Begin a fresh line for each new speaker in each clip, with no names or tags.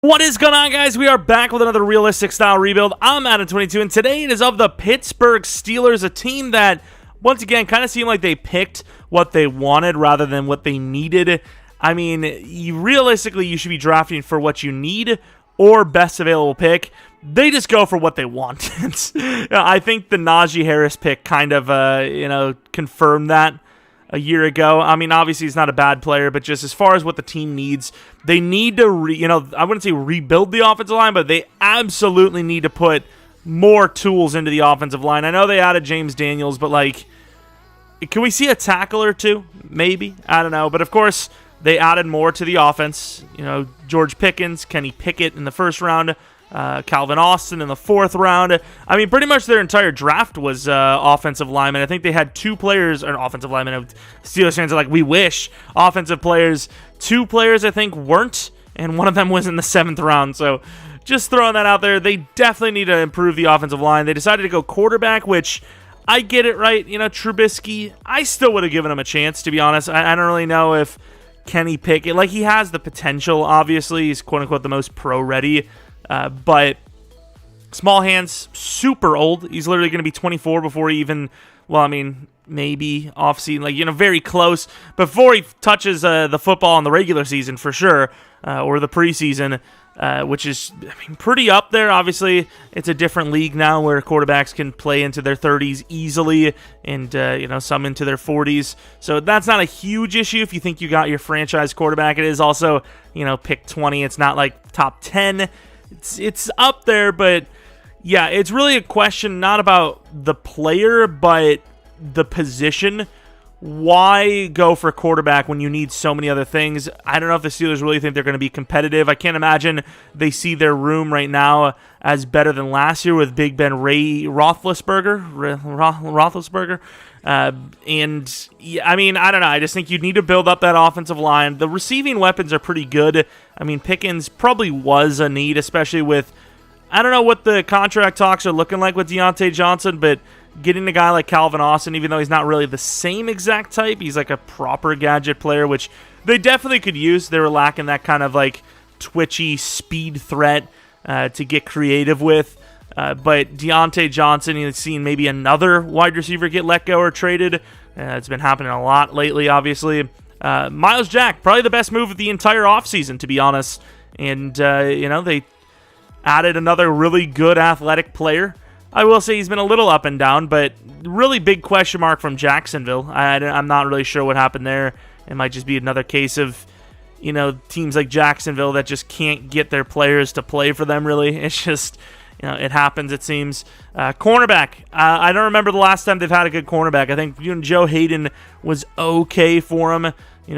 What is going on, guys? We are back with another realistic style rebuild. I'm Madden 22, and today it is of the Pittsburgh Steelers, a team that, once again, kind of seemed like they picked what they wanted rather than what they needed. I mean, realistically, you should be drafting for what you need or best available pick. They just go for what they want. I think the Najee Harris pick kind of, confirmed that a year ago. I mean, obviously he's not a bad player, but just as far as what the team needs, they need to, I wouldn't say rebuild the offensive line, but they absolutely need to put more tools into the offensive line. I know they added James Daniels, but like, can we see a tackle or two? Maybe. I don't know. But of course, they added more to the offense. George Pickens, Kenny Pickett in the first round, Calvin Austin in the fourth round. I mean, pretty much their entire draft was offensive linemen. I think they had two players, or offensive linemen. Steelers fans are like, we wish. Offensive players. Two players, I think, weren't, and one of them was in the seventh round. So just throwing that out there. They definitely need to improve the offensive line. They decided to go quarterback, which I get it, right? Trubisky, I still would have given him a chance, to be honest. I don't really know if Kenny Pickett, like, he has the potential, obviously. He's quote-unquote the most pro-ready. But small hands, super old. He's literally going to be 24 before he even, maybe off-season, very close. Before he touches the football in the regular season, for sure, or the preseason, which is pretty up there. Obviously, it's a different league now where quarterbacks can play into their 30s easily and, some into their 40s. So that's not a huge issue if you think you got your franchise quarterback. It is also, pick 20. It's not like top 10. It's up there, but yeah, it's really a question not about the player, but the position. Why go for quarterback when you need so many other things? I don't know if the Steelers really think they're going to be competitive. I can't imagine they see their room right now as better than last year with Big Ben Roethlisberger. And yeah, I don't know. I just think you need to build up that offensive line. The receiving weapons are pretty good. Pickens probably was a need, especially with, I don't know what the contract talks are looking like with Deontay Johnson, but getting a guy like Calvin Austin, even though he's not really the same exact type, he's like a proper gadget player, which they definitely could use. They were lacking that kind of like twitchy speed threat to get creative with. But Deontay Johnson, you've seen maybe another wide receiver get let go or traded. It's been happening a lot lately, obviously. Myles Jack, probably the best move of the entire offseason, to be honest. And, they added another really good athletic player. I will say he's been a little up and down, but really big question mark from Jacksonville. I'm not really sure what happened there. It might just be another case of, teams like Jacksonville that just can't get their players to play for them, really. It's just, it happens, it seems. Cornerback. I don't remember the last time they've had a good cornerback. I think Joe Hayden was okay for him,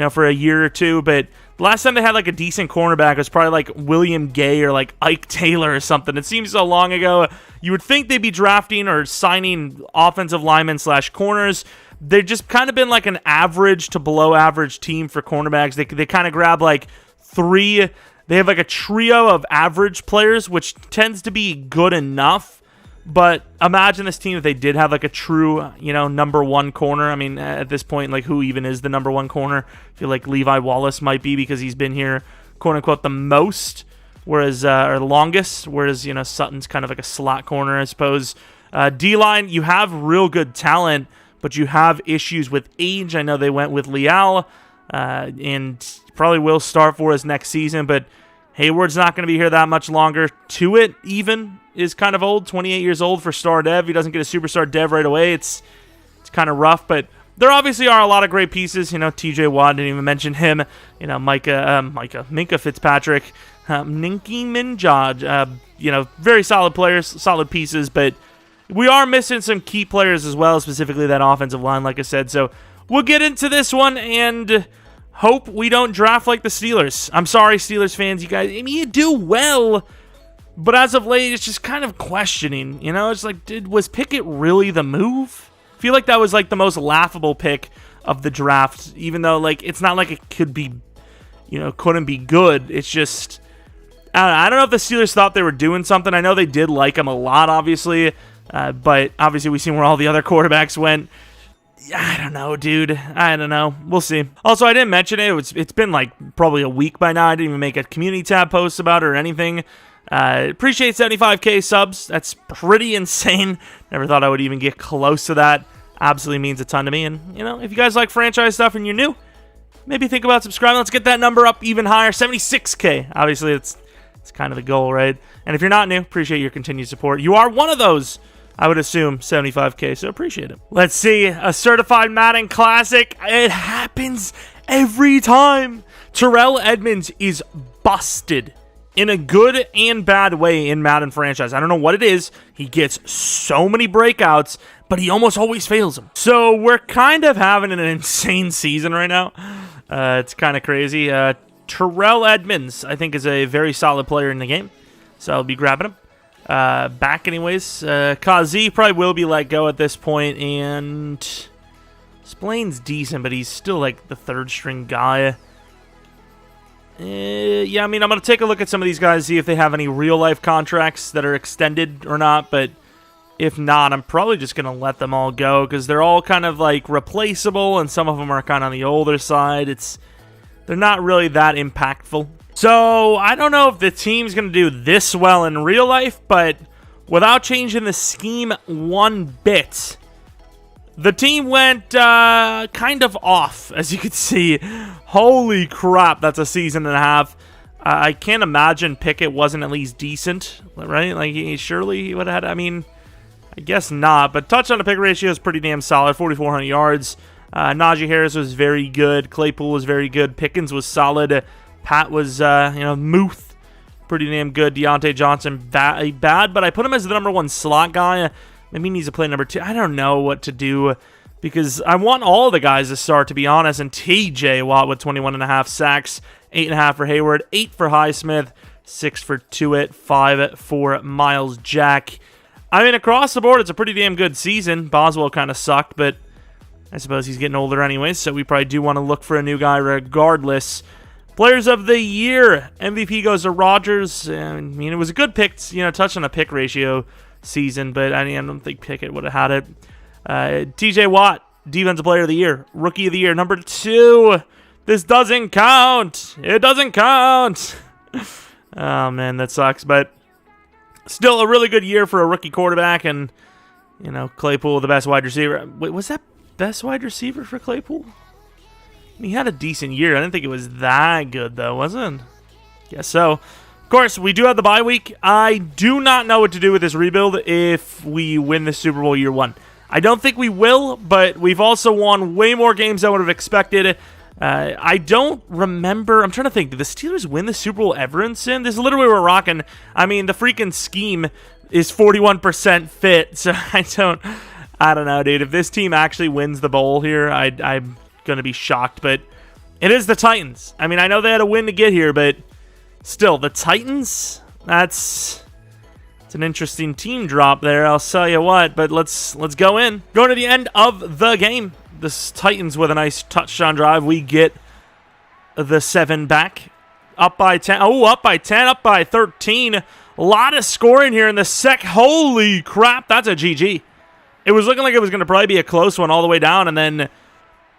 for a year or two, but the last time they had like a decent cornerback was probably like William Gay or like Ike Taylor or something. It seems so long ago. You would think they'd be drafting or signing offensive linemen / corners. They've just kind of been like an average to below average team for cornerbacks. They kind of grab like three. They have like a trio of average players, which tends to be good enough. But imagine this team if they did have like a true, number one corner. At this point, like, who even is the number one corner? I feel like Levi Wallace might be because he's been here, quote unquote, the most, whereas or the longest. Whereas Sutton's kind of like a slot corner, I suppose. D-line, you have real good talent, but you have issues with age. I know they went with Leal, and probably will start for us next season, but Hayward's not going to be here that much longer. Tuitt even is kind of old, 28 years old for star dev. He doesn't get a superstar dev right away. It's kind of rough, but there obviously are a lot of great pieces. TJ Watt, didn't even mention him. Minka Fitzpatrick, Ninky Minjaj. Very solid players, solid pieces, but we are missing some key players as well, specifically that offensive line, like I said. So we'll get into this one and hope we don't draft like the Steelers. I'm sorry, Steelers fans. You guys, you do well, but as of late, it's just kind of questioning. It's like, was Pickett really the move? I feel like that was like the most laughable pick of the draft, even though like it's not like it could be, couldn't be good. It's just, I don't know if the Steelers thought they were doing something. I know they did like him a lot, obviously, but obviously we've seen where all the other quarterbacks went. I don't know, dude. I don't know. We'll see. Also, I didn't mention it. It's been like probably a week by now. I didn't even make a community tab post about it or anything. Appreciate 75k subs. That's pretty insane. Never thought I would even get close to that. Absolutely means a ton to me. And, you know, if you guys like franchise stuff and you're new, maybe think about subscribing. Let's get that number up even higher. 76k. Obviously, it's kind of the goal, right? And if you're not new, appreciate your continued support. You are one of those, I would assume, 75k, so appreciate it. Let's see, a certified Madden Classic. It happens every time. Terrell Edmunds is busted in a good and bad way in Madden franchise. I don't know what it is. He gets so many breakouts, but he almost always fails them. So we're kind of having an insane season right now. It's kind of crazy. Terrell Edmunds, I think, is a very solid player in the game, so I'll be grabbing him. Back anyways. Kazi probably will be let go at this point, and Splain's decent, but he's still like the third string guy. Yeah, I mean, I'm going to take a look at some of these guys, see if they have any real-life contracts that are extended or not, but if not, I'm probably just going to let them all go, because they're all kind of, like, replaceable, and some of them are kind of on the older side. They're not really that impactful. So, I don't know if the team's going to do this well in real life, but without changing the scheme one bit, the team went kind of off, as you can see. Holy crap, that's a season and a half. I can't imagine Pickett wasn't at least decent, right? Like, surely he would have had, I mean, I guess not. But touchdown to pick ratio is pretty damn solid, 4,400 yards. Najee Harris was very good. Claypool was very good. Pickens was solid. Pat was, Muth, pretty damn good. Deontay Johnson, bad, but I put him as the number one slot guy. Maybe he needs to play number 2. I don't know what to do because I want all the guys to start, to be honest. And TJ Watt with 21.5 sacks, 8.5 for Hayward, 8 for Highsmith, 6 for Tuitt, 5 for Miles Jack. I mean, across the board, it's a pretty damn good season. Boswell kind of sucked, but I suppose he's getting older anyways, so we probably do want to look for a new guy regardless. Players of the year, MVP goes to Rodgers. I mean, it was a good pick, touch on a pick ratio season, but I don't think Pickett would have had it. TJ Watt, Defensive Player of the Year, Rookie of the Year, number 2. This doesn't count. It doesn't count. Oh, man, that sucks, but still a really good year for a rookie quarterback, and, Claypool, the best wide receiver. Wait, was that best wide receiver for Claypool? I mean, he had a decent year. I didn't think it was that good, though, was it? Guess so. Of course, we do have the bye week. I do not know what to do with this rebuild if we win the Super Bowl year 1. I don't think we will, but we've also won way more games than I would have expected. I don't remember. I'm trying to think. Did the Steelers win the Super Bowl ever in Sin? This is literally what we're rocking. I mean, the freaking scheme is 41% fit, so I don't know, dude. If this team actually wins the bowl here, I'm going to be shocked, but it is the Titans. I mean, I know they had a win to get here, but still, the Titans, it's an interesting team drop there, I'll tell you what, but let's go in. Going to the end of the game. This Titans with a nice touchdown drive. We get the 7 back. Up by 10. Oh, up by 10, up by 13. A lot of scoring here in the Holy crap, that's a GG. It was looking like it was going to probably be a close one all the way down, and then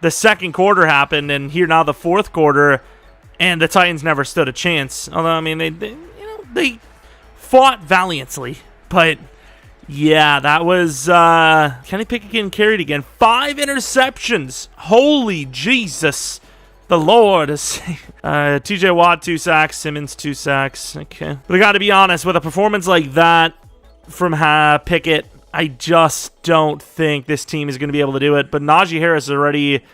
the second quarter happened, and here now the fourth quarter, and the Titans never stood a chance. Although, I mean, they fought valiantly, but yeah, that was Kenny Pickett getting carried again. 5 interceptions. Holy Jesus, the Lord. TJ Watt 2 sacks, Simmons 2 sacks. Okay, but I got to be honest, with a performance like that from Pickett, I just don't think this team is going to be able to do it. But Najee Harris is already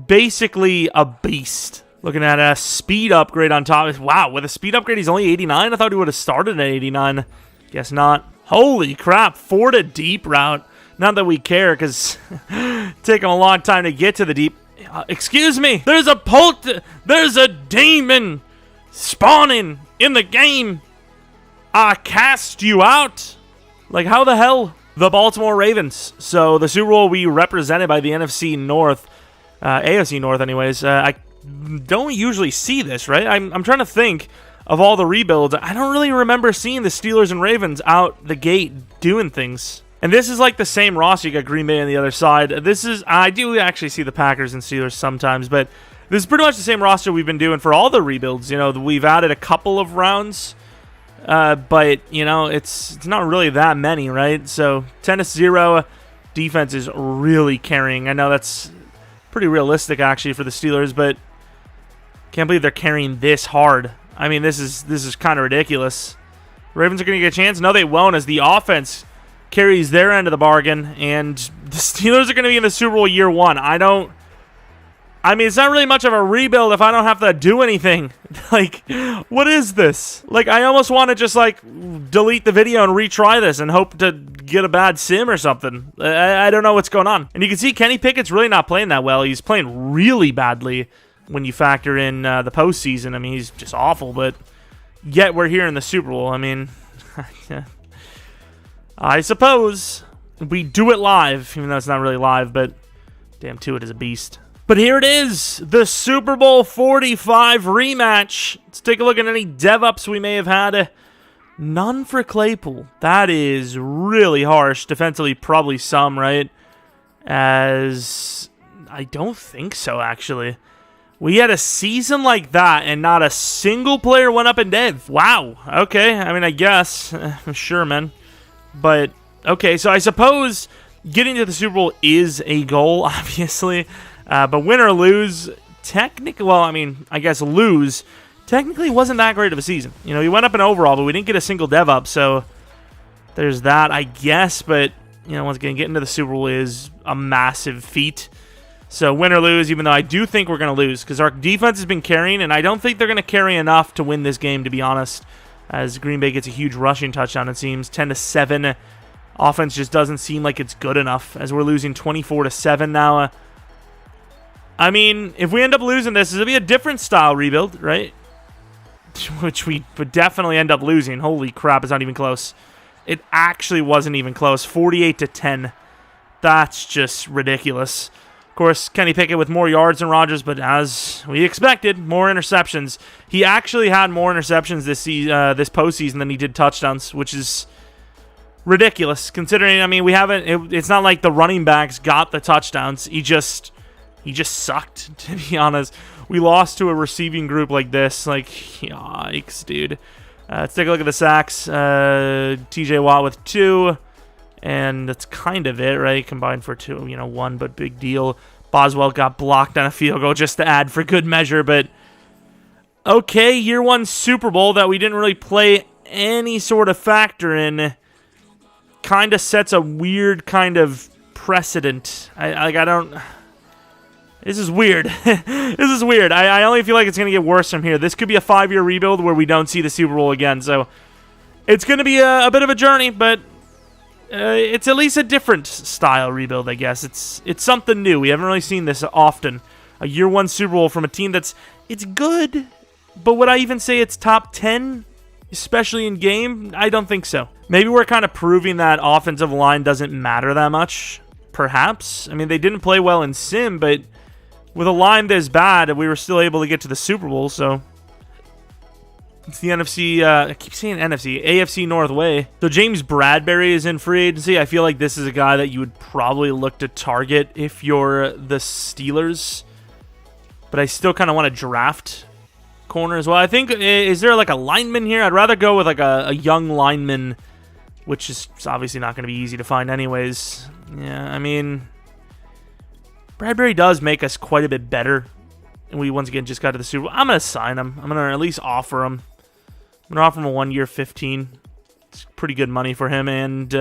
basically a beast. Looking at a speed upgrade on top. Wow, with a speed upgrade, he's only 89? I thought he would have started at 89. Guess not. Holy crap, 4 to deep route. Not that we care, because it's taking a long time to get to the deep. Excuse me, there's a demon spawning in the game. I cast you out. Like, how the hell? The Baltimore Ravens. So the Super Bowl will be represented by the NFC North, AFC North anyways. I don't usually see this, right? I'm trying to think of all the rebuilds. I don't really remember seeing the Steelers and Ravens out the gate doing things. And this is like the same roster. You got Green Bay on the other side. I do actually see the Packers and Steelers sometimes, but this is pretty much the same roster we've been doing for all the rebuilds. We've added a couple of rounds, but, it's not really that many, right? So 10-0 defense is really carrying. I know that's pretty realistic, actually, for the Steelers, but can't believe they're carrying this hard. I mean, this is kind of ridiculous. Ravens are going to get a chance? No, they won't, as the offense carries their end of the bargain, and the Steelers are going to be in the Super Bowl year one. It's not really much of a rebuild if I don't have to do anything. What is this? I almost want to just, delete the video and retry this and hope to get a bad sim or something. I don't know what's going on. And you can see Kenny Pickett's really not playing that well. He's playing really badly when you factor in the postseason. I mean, he's just awful, but yet we're here in the Super Bowl. I mean, I suppose we do it live, even though it's not really live, but damn, Tua is a beast. But here it is, the Super Bowl 45 rematch. Let's take a look at any dev-ups we may have had. None for Claypool. That is really harsh. Defensively, probably some, right? As I don't think so, actually. We had a season like that, and not a single player went up in dev. Wow. Okay. I mean, I guess. Sure, man. But, okay, so I suppose getting to the Super Bowl is a goal, obviously. But win or lose, technically, I guess lose, technically wasn't that great of a season. We went up in overall, but we didn't get a single dev up, so there's that, I guess. But, once again, getting to the Super Bowl is a massive feat. So win or lose, even though I do think we're going to lose, because our defense has been carrying, and I don't think they're going to carry enough to win this game, to be honest, as Green Bay gets a huge rushing touchdown, it seems. 10-7. Offense just doesn't seem like it's good enough, as we're losing 24-7 now. If we end up losing this, it'll be a different style rebuild, right? Which we would definitely end up losing. Holy crap, it's not even close. It actually wasn't even close. 48-10. That's just ridiculous. Of course, Kenny Pickett with more yards than Rodgers, but as we expected, more interceptions. He actually had more interceptions this postseason than he did touchdowns, which is ridiculous. Considering, we haven't. It's not like the running backs got the touchdowns. He just sucked, to be honest. We lost to a receiving group like this. Yikes, dude. Let's take a look at the sacks. T.J. Watt with 2. And that's kind of it, right? Combined for 2, 1, but big deal. Boswell got blocked on a field goal just to add for good measure, but okay, year one Super Bowl that we didn't really play any sort of factor in kind of sets a weird kind of precedent. This is weird. This is weird. I only feel like it's going to get worse from here. This could be a 5-year rebuild where we don't see the Super Bowl again, so it's going to be a bit of a journey, but it's at least a different style rebuild, I guess. It's something new. We haven't really seen this often. A year one Super Bowl from a team it's good, but would I even say it's top 10, especially in game? I don't think so. Maybe we're kind of proving that offensive line doesn't matter that much, perhaps. They didn't play well in sim, but with a line this bad, we were still able to get to the Super Bowl, so it's the NFC, I keep saying NFC, AFC North way. So James Bradberry is in free agency. I feel like this is a guy that you would probably look to target if you're the Steelers. But I still kind of want to draft corner as well. I think, is there a lineman here? I'd rather go with a young lineman, which is obviously not going to be easy to find anyways. Yeah, Bradberry does make us quite a bit better. And we once again just got to the Super Bowl. I'm going to sign him. I'm going to at least offer him. I'm going to offer him a 1-year 15. It's pretty good money for him and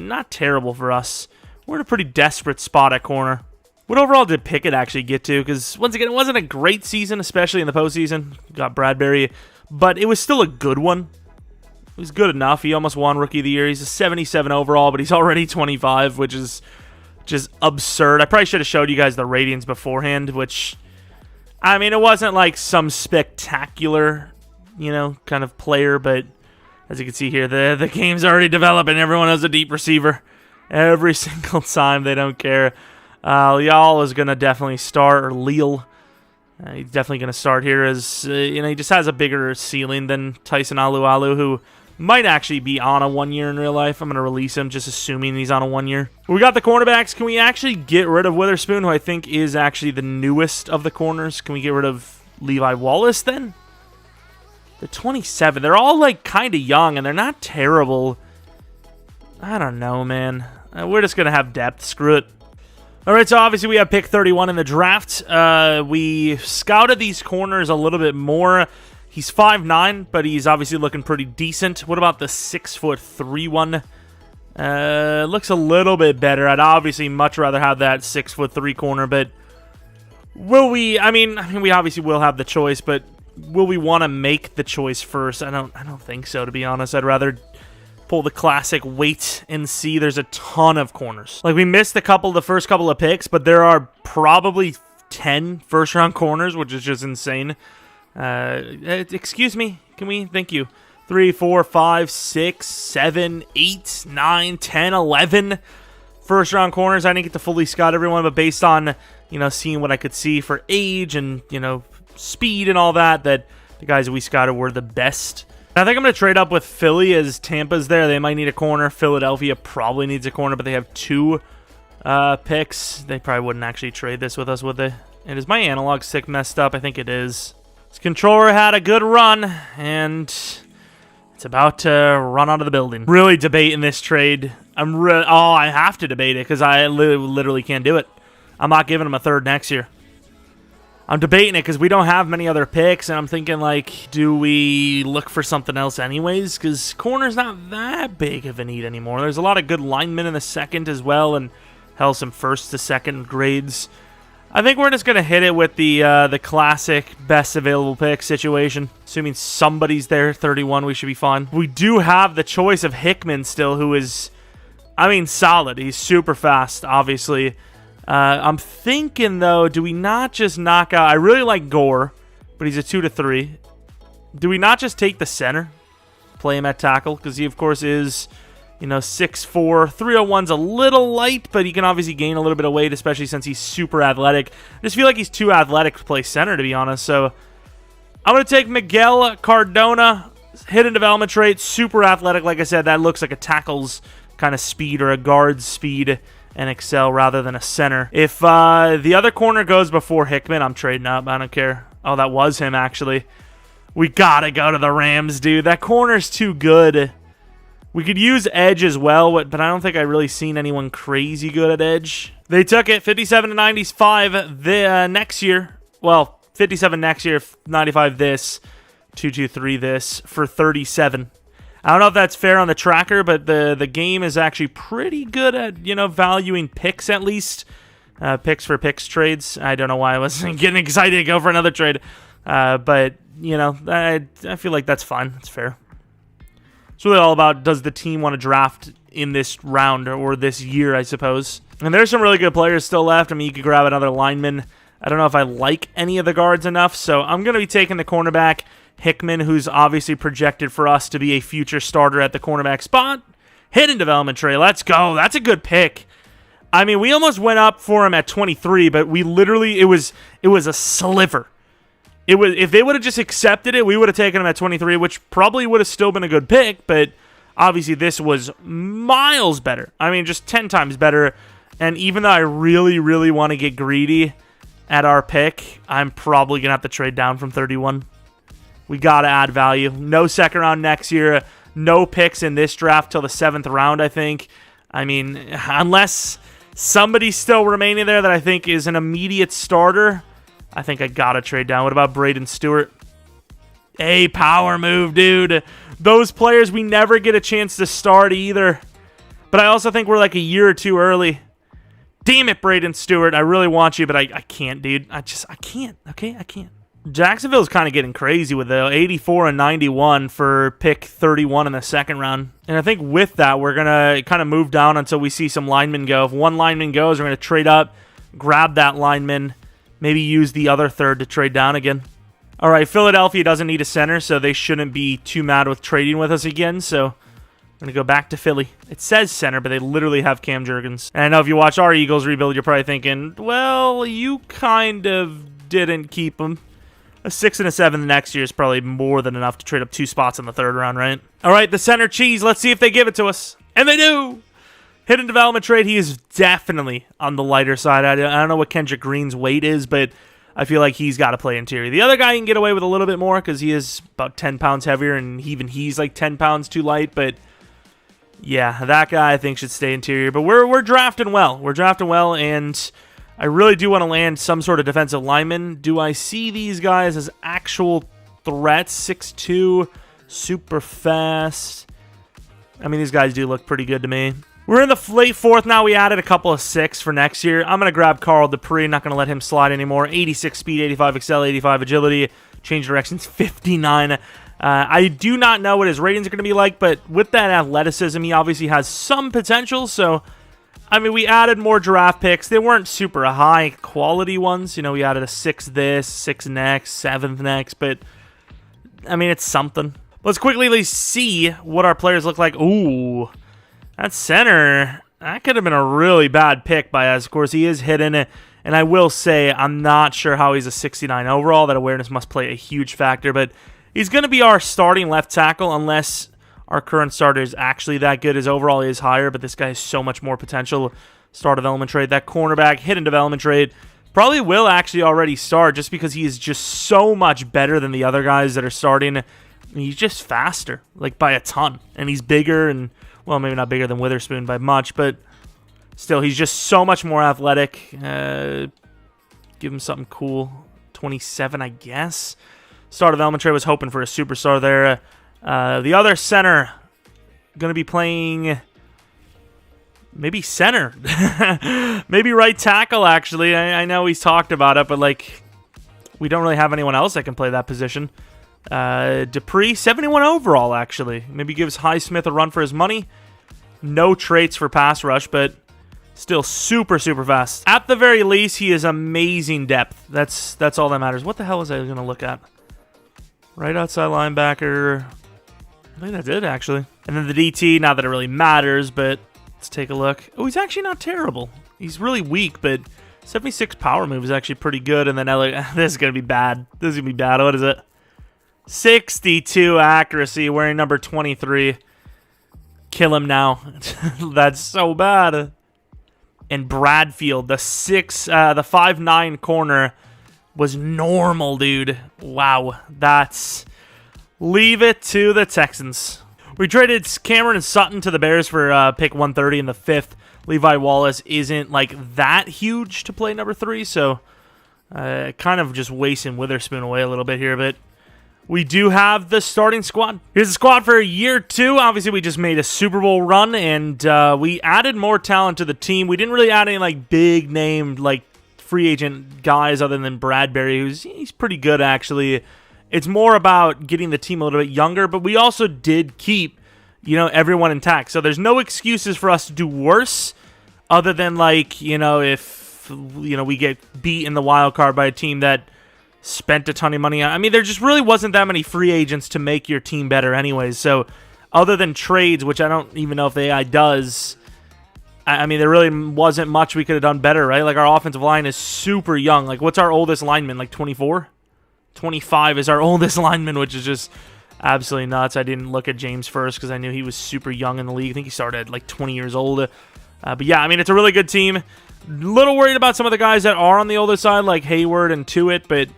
not terrible for us. We're in a pretty desperate spot at corner. What overall did Pickett actually get to? Because once again, it wasn't a great season, especially in the postseason. Got Bradberry, but it was still a good one. It was good enough. He almost won Rookie of the Year. He's a 77 overall, but he's already 25, which is just absurd. I probably should have showed you guys the ratings beforehand, which, it wasn't like some spectacular, kind of player, but as you can see here, the game's already developing. Everyone has a deep receiver. Every single time, they don't care. Leal is going to definitely start, or Leal. He's definitely going to start here as, he just has a bigger ceiling than Tyson Alualu, who Might actually be on a 1 year in real life. I'm going to release him, just assuming he's on a 1 year. We got the cornerbacks. Can we actually get rid of Witherspoon, who I think is actually the newest of the corners? Can we get rid of Levi Wallace then? They're 27. They're all like kind of young, and they're not terrible. I don't know, man. We're just going to have depth. Screw it. All right, so obviously we have pick 31 in the draft. We scouted these corners a little bit more. He's 5'9", but he's obviously looking pretty decent. What about the 6'3" one? Looks a little bit better. I'd obviously much rather have that 6'3" corner, but will we? I mean, we obviously will have the choice, but will we want to make the choice first? I don't think so, to be honest. I'd rather pull the classic wait and see. There's a ton of corners. Like, we missed the first couple of picks, but there are probably 10 first-round corners, which is just insane. Excuse me. Can we? Thank you. 3, 4, 5, 6, 7, 8, 9, 10, 11 first-round corners. I didn't get to fully scout everyone, but based on, seeing what I could see for age and, speed and all that the guys that we scouted were the best. I think I'm going to trade up with Philly as Tampa's there. They might need a corner. Philadelphia probably needs a corner, but they have 2 picks. They probably wouldn't actually trade this with us, would they? And is my analog stick messed up? I think it is. This controller had a good run, and it's about to run out of the building. Really debating this trade. I have to debate it because I literally can't do it. I'm not giving him a third next year. I'm debating it because we don't have many other picks, and I'm thinking, like, do we look for something else anyways? Because corner's not that big of a need anymore. There's a lot of good linemen in the second as well, and hell, some first to second grades. I think we're just going to hit it with the classic best available pick situation. Assuming somebody's there, 31, we should be fine. We do have the choice of Hickman still, who is, solid. He's super fast, obviously. I'm thinking, though, do we not just knock out... I really like Gore, but he's a 2 to 3. Do we not just take the center, play him at tackle? Because he, of course, is... 6'4". 301's a little light, but he can obviously gain a little bit of weight, especially since he's super athletic. I just feel like he's too athletic to play center, to be honest. So I'm going to take Miguel Cardona, hidden development trait, super athletic. Like I said, that looks like a tackle's kind of speed or a guard's speed and excel rather than a center. If the other corner goes before Hickman, I'm trading up. I don't care. Oh, that was him, actually. We got to go to the Rams, dude. That corner's too good. We could use edge as well, but I don't think I've really seen anyone crazy good at edge. They took it 57 to 95 next year. Well, 57 next year, 95 this, 223 this for 37. I don't know if that's fair on the tracker, but the game is actually pretty good at, valuing picks at least. Picks for picks trades. I don't know why I wasn't getting excited to go for another trade. But, I feel like that's fine. It's fair. It's really all about, does the team want to draft in this round or this year, I suppose. And there's some really good players still left. You could grab another lineman. I don't know if I like any of the guards enough, so I'm going to be taking the cornerback, Hickman, who's obviously projected for us to be a future starter at the cornerback spot. Hidden development tray. Let's go. That's a good pick. We almost went up for him at 23, but we literally, it was a sliver. If they would have just accepted it, we would have taken him at 23, which probably would have still been a good pick, but obviously this was miles better. Just 10 times better. And even though I really, really want to get greedy at our pick, I'm probably going to have to trade down from 31. We got to add value. No second round next year. No picks in this draft till the 7th round, I think. Unless somebody's still remaining there that I think is an immediate starter, I think I gotta trade down. What about Braden Stewart? A power move, dude. Those players we never get a chance to start either. But I also think we're like a year or two early. Damn it, Braden Stewart. I really want you, but I can't, dude. I can't. Okay, I can't. Jacksonville's kind of getting crazy with the 84 and 91 for pick 31 in the second round. And I think with that, we're going to kind of move down until we see some linemen go. If one lineman goes, we're going to trade up, grab that lineman, maybe use the other third to trade down again. All right, Philadelphia doesn't need a center, so they shouldn't be too mad with trading with us again. So I'm going to go back to Philly. It says center, but they literally have Cam Jurgens. And I know if you watch our Eagles rebuild, you're probably thinking, well, you kind of didn't keep him. A 6 and a 7 the next year is probably more than enough to trade up 2 spots in the 3rd round, right? All right, the center cheese. Let's see if they give it to us. And they do! Hidden development trade, he is definitely on the lighter side. I don't know what Kendrick Green's weight is, but I feel like he's got to play interior. The other guy you can get away with a little bit more because he is about 10 pounds heavier, and even he's like 10 pounds too light. But yeah, that guy I think should stay interior. But we're drafting well. We're drafting well, and I really do want to land some sort of defensive lineman. Do I see these guys as actual threats? 6'2", super fast. I mean, these guys do look pretty good to me. We're in the late 4th now. We added a couple of 6 for next year. I'm going to grab Carl Dupree. Not going to let him slide anymore. 86 speed, 85 excel, 85 agility. Change directions, 59. I do not know what his ratings are going to be like, but with that athleticism, he obviously has some potential. So, I mean, we added more draft picks. They weren't super high quality ones. You know, we added a 6 this, 6 next, 7th next, but I mean, it's something. Let's quickly see what our players look like. Ooh. That center, that could have been a really bad pick by us. Of course, he is hidden, and I will say I'm not sure how he's a 69 overall. That awareness must play a huge factor, but he's going to be our starting left tackle unless our current starter is actually that good. His overall is higher, but this guy has so much more potential. Star development trade. That cornerback, hidden development trade, probably will actually already start just because he is just so much better than the other guys that are starting. He's just faster, like by a ton, and he's bigger and... Well, maybe not bigger than Witherspoon by much, but still, he's just so much more athletic. Give him something cool. 27, I guess. Star development trade was hoping for a superstar there. The other center going to be playing maybe center. Maybe right tackle, actually. I know he's talked about it, but like we don't really have anyone else that can play that position. Dupree, 71 overall, actually. Maybe gives Highsmith a run for his money. No traits for pass rush, but still super, super fast. At the very least, he is amazing depth. That's all that matters. What the hell was I going to look at? Right outside linebacker. I think that's it, actually. And then the DT, not that it really matters, but let's take a look. Oh, he's actually not terrible. He's really weak, but 76 power move is actually pretty good. And then this is going to be bad. This is going to be bad. What is it? 62 accuracy, wearing number 23. Kill him now. That's so bad. And Bradfield, the 5'9" corner, was normal, dude. Wow. That's... Leave it to the Texans. We traded Cameron and Sutton to the Bears for pick 130 in the 5th. Levi Wallace isn't, like, that huge to play number 3, so kind of just wasting Witherspoon away a little bit here, but we do have the starting squad. Here's the squad for year 2. Obviously, we just made a Super Bowl run, and we added more talent to the team. We didn't really add any like big name like free agent guys other than Bradbury, he's pretty good actually. It's more about getting the team a little bit younger, but we also did keep, everyone intact. So there's no excuses for us to do worse, other than like if we get beat in the wild card by a team that spent a ton of money. I mean, there just really wasn't that many free agents to make your team better anyways. So other than trades, which I don't even know if the AI does, I mean, there really wasn't much we could have done better, right? Like, our offensive line is super young. Like, what's our oldest lineman? Like, 24? 25 is our oldest lineman, which is just absolutely nuts. I didn't look at James first because I knew he was super young in the league. I think he started at like 20 years old. But yeah, I mean, it's a really good team. Little worried about some of the guys that are on the older side, like Hayward and Tuitt, but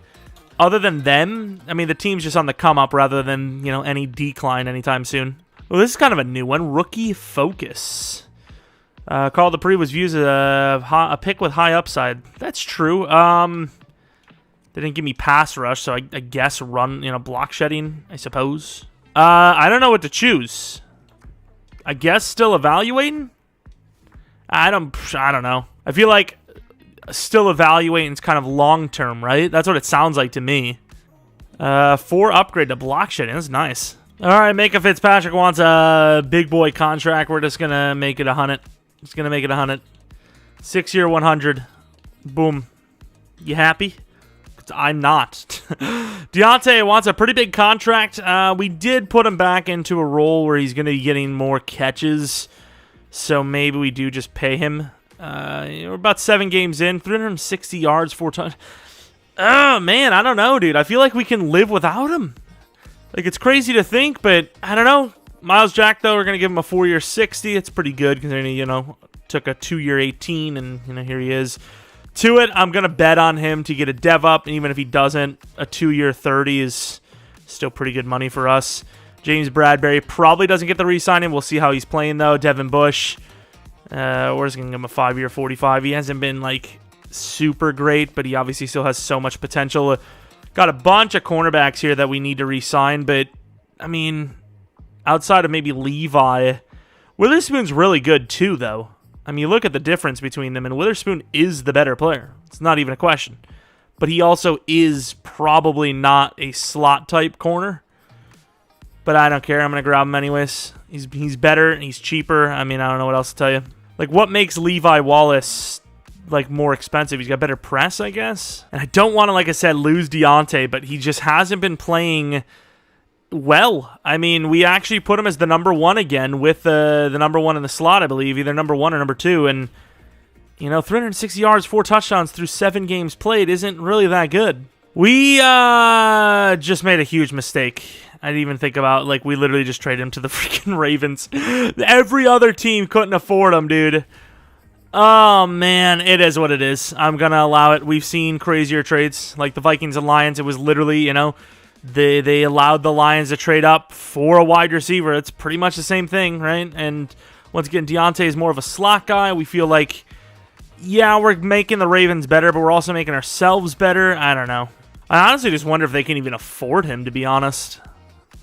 other than them, I mean, the team's just on the come up rather than, any decline anytime soon. Well, this is kind of a new one. Rookie focus. Carl Dupree was viewed as a pick with high upside. That's true. They didn't give me pass rush, so I guess run, block shedding, I suppose. I don't know what to choose. I guess still evaluating? I don't know. I feel like still evaluating is kind of long-term, right? That's what it sounds like to me. 4 upgrade to block shedding. That's nice. All right, Micah Fitzpatrick wants a big boy contract. We're just going to make it 100. Just going to make it 100. 6-year, 100. Boom. You happy? I'm not. Deontay wants a pretty big contract. We did put him back into a role where he's going to be getting more catches. So maybe we do just pay him. We're about 7 games in. 360 yards, 4 times. Oh, man, I don't know, dude. I feel like we can live without him. Like, it's crazy to think, but I don't know. Miles Jack, though, we're going to give him a 4-year 60. It's pretty good because, took a 2-year 18, and, here he is. To it, I'm going to bet on him to get a dev up, and even if he doesn't, a 2-year 30 is still pretty good money for us. James Bradbury probably doesn't get the re-signing. We'll see how he's playing, though. Devin Bush, we're just going to give him a 5-year 45. He hasn't been, super great, but he obviously still has so much potential. Got a bunch of cornerbacks here that we need to re-sign, but, outside of maybe Levi, Witherspoon's really good, too, though. You look at the difference between them, and Witherspoon is the better player. It's not even a question. But he also is probably not a slot-type corner. But I don't care. I'm going to grab him anyways. He's better, and he's cheaper. I don't know what else to tell you. What makes Levi Wallace, more expensive? He's got better press, I guess. And I don't want to, like I said, lose Deontay, but he just hasn't been playing well. We actually put him as the number 1 again with the number 1 in the slot, I believe, either number 1 or number 2. And, 360 yards, 4 touchdowns through 7 games played isn't really that good. We just made a huge mistake. I didn't even think about, we literally just traded him to the freaking Ravens. Every other team couldn't afford him, dude. Oh, man, it is what it is. I'm going to allow it. We've seen crazier trades, like the Vikings and Lions. It was literally, They allowed the Lions to trade up for a wide receiver. It's pretty much the same thing, right? And once again, Deontay is more of a slot guy. We feel like, yeah, we're making the Ravens better, but we're also making ourselves better. I don't know. I honestly just wonder if they can even afford him, to be honest.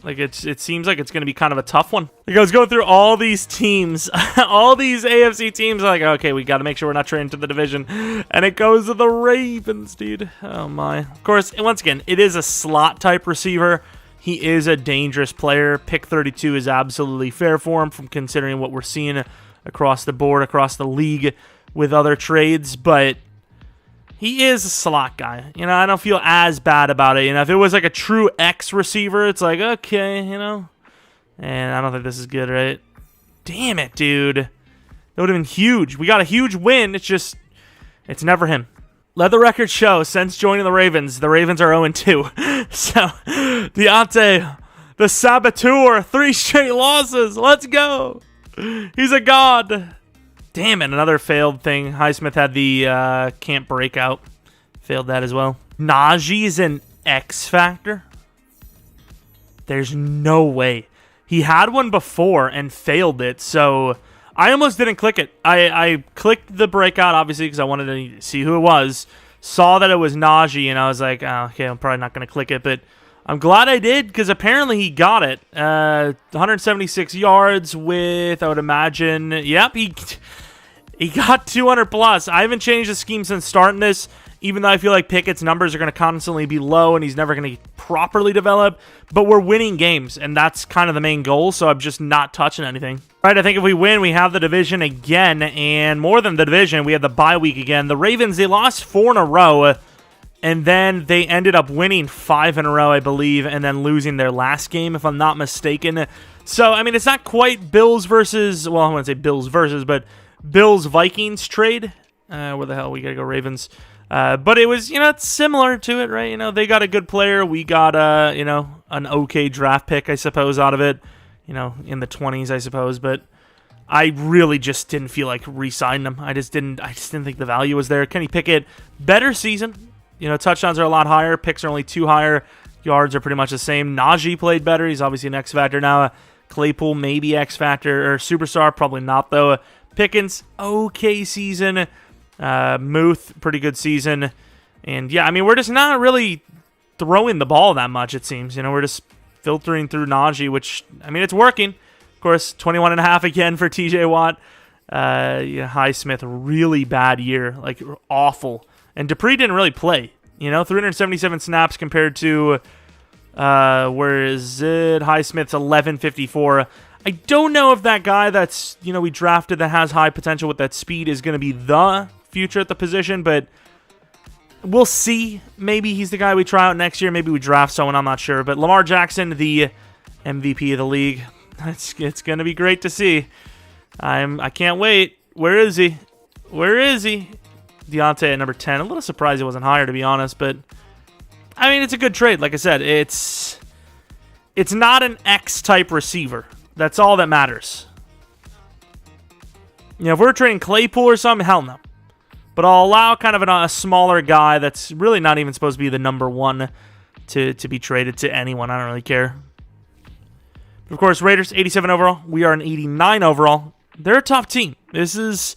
It seems like it's going to be kind of a tough one. I was going through all these teams, all these AFC teams. Okay, we got to make sure we're not trading to the division. And it goes to the Ravens, dude. Oh, my. Of course, and once again, it is a slot-type receiver. He is a dangerous player. Pick 32 is absolutely fair for him from considering what we're seeing across the board, across the league with other trades. But he is a slot guy. I don't feel as bad about it. If it was a true X receiver, it's okay, And I don't think this is good, right? Damn it, dude. That would have been huge. We got a huge win. It's never him. Let the record show, since joining the Ravens are 0-2. So, Deontay, the saboteur, 3 straight losses. Let's go. He's a god. Damn it, another failed thing. Highsmith had the camp breakout. Failed that as well. Najee's an X factor? There's no way. He had one before and failed it, so I almost didn't click it. I clicked the breakout, obviously, because I wanted to see who it was. Saw that it was Najee, and I was like, oh, okay, I'm probably not going to click it, but I'm glad I did, because apparently he got it. 176 yards with, I would imagine, yep, he got 200 plus. I haven't changed the scheme since starting this, even though I feel like Pickett's numbers are going to constantly be low and he's never going to properly develop. But we're winning games, and that's kind of the main goal, so I'm just not touching anything. All right, I think if we win, we have the division again, and more than the division, we have the bye week again. The Ravens, they lost 4 in a row, and then they ended up winning 5 in a row, I believe, and then losing their last game, if I'm not mistaken. So, it's not quite Bills versus, well, I wouldn't say Bills versus, but Bills-Vikings trade. Where the hell? We got to go Ravens. But it was, it's similar to it, right? They got a good player. We got, an okay draft pick, I suppose, out of it. In the 20s, I suppose. But I really just didn't feel like re-signing him. I just didn't think the value was there. Kenny Pickett, better season. Touchdowns are a lot higher. Picks are only 2 higher. Yards are pretty much the same. Najee played better. He's obviously an X factor now. Claypool, maybe X factor or superstar. Probably not, though. Pickens, okay season. Muth, pretty good season. And yeah, we're just not really throwing the ball that much, it seems. We're just filtering through Najee, which, it's working. Of course, 21.5 again for TJ Watt. Highsmith, really bad year, awful. And Dupree didn't really play. 377 snaps compared to, where is it? Highsmith's 1154. I don't know if that guy that's, we drafted that has high potential with that speed is going to be the future at the position, but we'll see. Maybe he's the guy we try out next year. Maybe we draft someone, I'm not sure. But Lamar Jackson, the MVP of the league. It's going to be great to see. I can't wait. Where is he? Deontay at number 10. A little surprised he wasn't higher, to be honest, but I mean, it's a good trade. Like I said, it's not an X-type receiver. That's all that matters. You know, if we're trading Claypool or something, hell no. But I'll allow kind of a smaller guy that's really not even supposed to be the number one to be traded to anyone. I don't really care. But of course, Raiders, 87 overall. We are an 89 overall. They're a tough team. This is,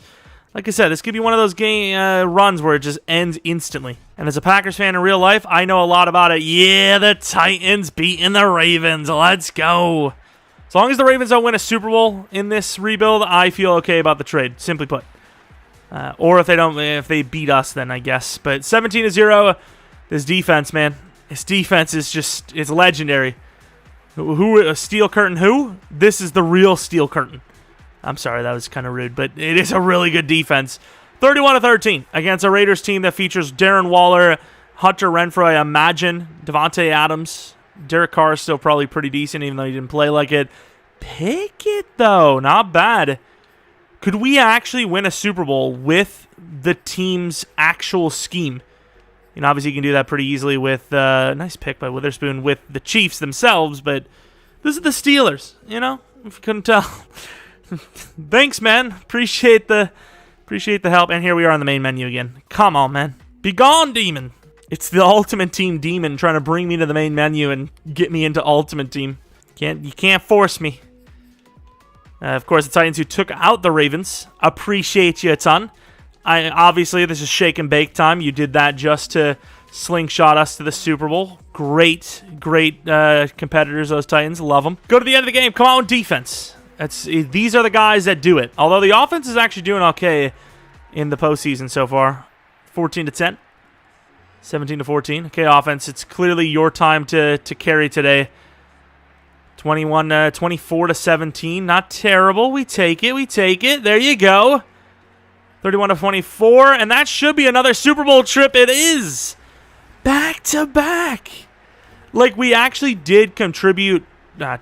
like I said, this could be one of those game runs where it just ends instantly. And as a Packers fan in real life, I know a lot about it. Yeah, the Titans beating the Ravens. Let's go. As long as the Ravens don't win a Super Bowl in this rebuild, I feel okay about the trade, simply put. Or if they beat us, then I guess. But 17-0, this defense, man. This defense is just, it's legendary. Who, Steel Curtain who? This is the real Steel Curtain. I'm sorry, that was kind of rude, but it is a really good defense. 31-13 against a Raiders team that features Darren Waller, Hunter Renfrow, I imagine, Devontae Adams. Derek Carr is still probably pretty decent, even though he didn't play like it. Pickett, though, not bad. Could we actually win a Super Bowl with the team's actual scheme? You know, obviously you can do that pretty easily with, nice pick by Witherspoon, with the Chiefs themselves, but this is the Steelers, you know, if you couldn't tell. Thanks, man. Appreciate the help. And here we are on the main menu again. Come on, man. Be gone, demon. It's the Ultimate Team demon trying to bring me to the main menu and get me into Ultimate Team. You can't force me. Of course, the Titans who took out the Ravens. Appreciate you a ton. Obviously, this is shake and bake time. You did that just to slingshot us to the Super Bowl. Great competitors, those Titans. Love them. Go to the end of the game. Come on, defense. These are the guys that do it. Although the offense is actually doing okay in the postseason so far. 14-10. 17-14. Okay, offense, it's clearly your time to carry today. 24-17. Not terrible. We take it. There you go. 31-24, and that should be another Super Bowl trip. It is. Back-to-back. Like, we actually did contribute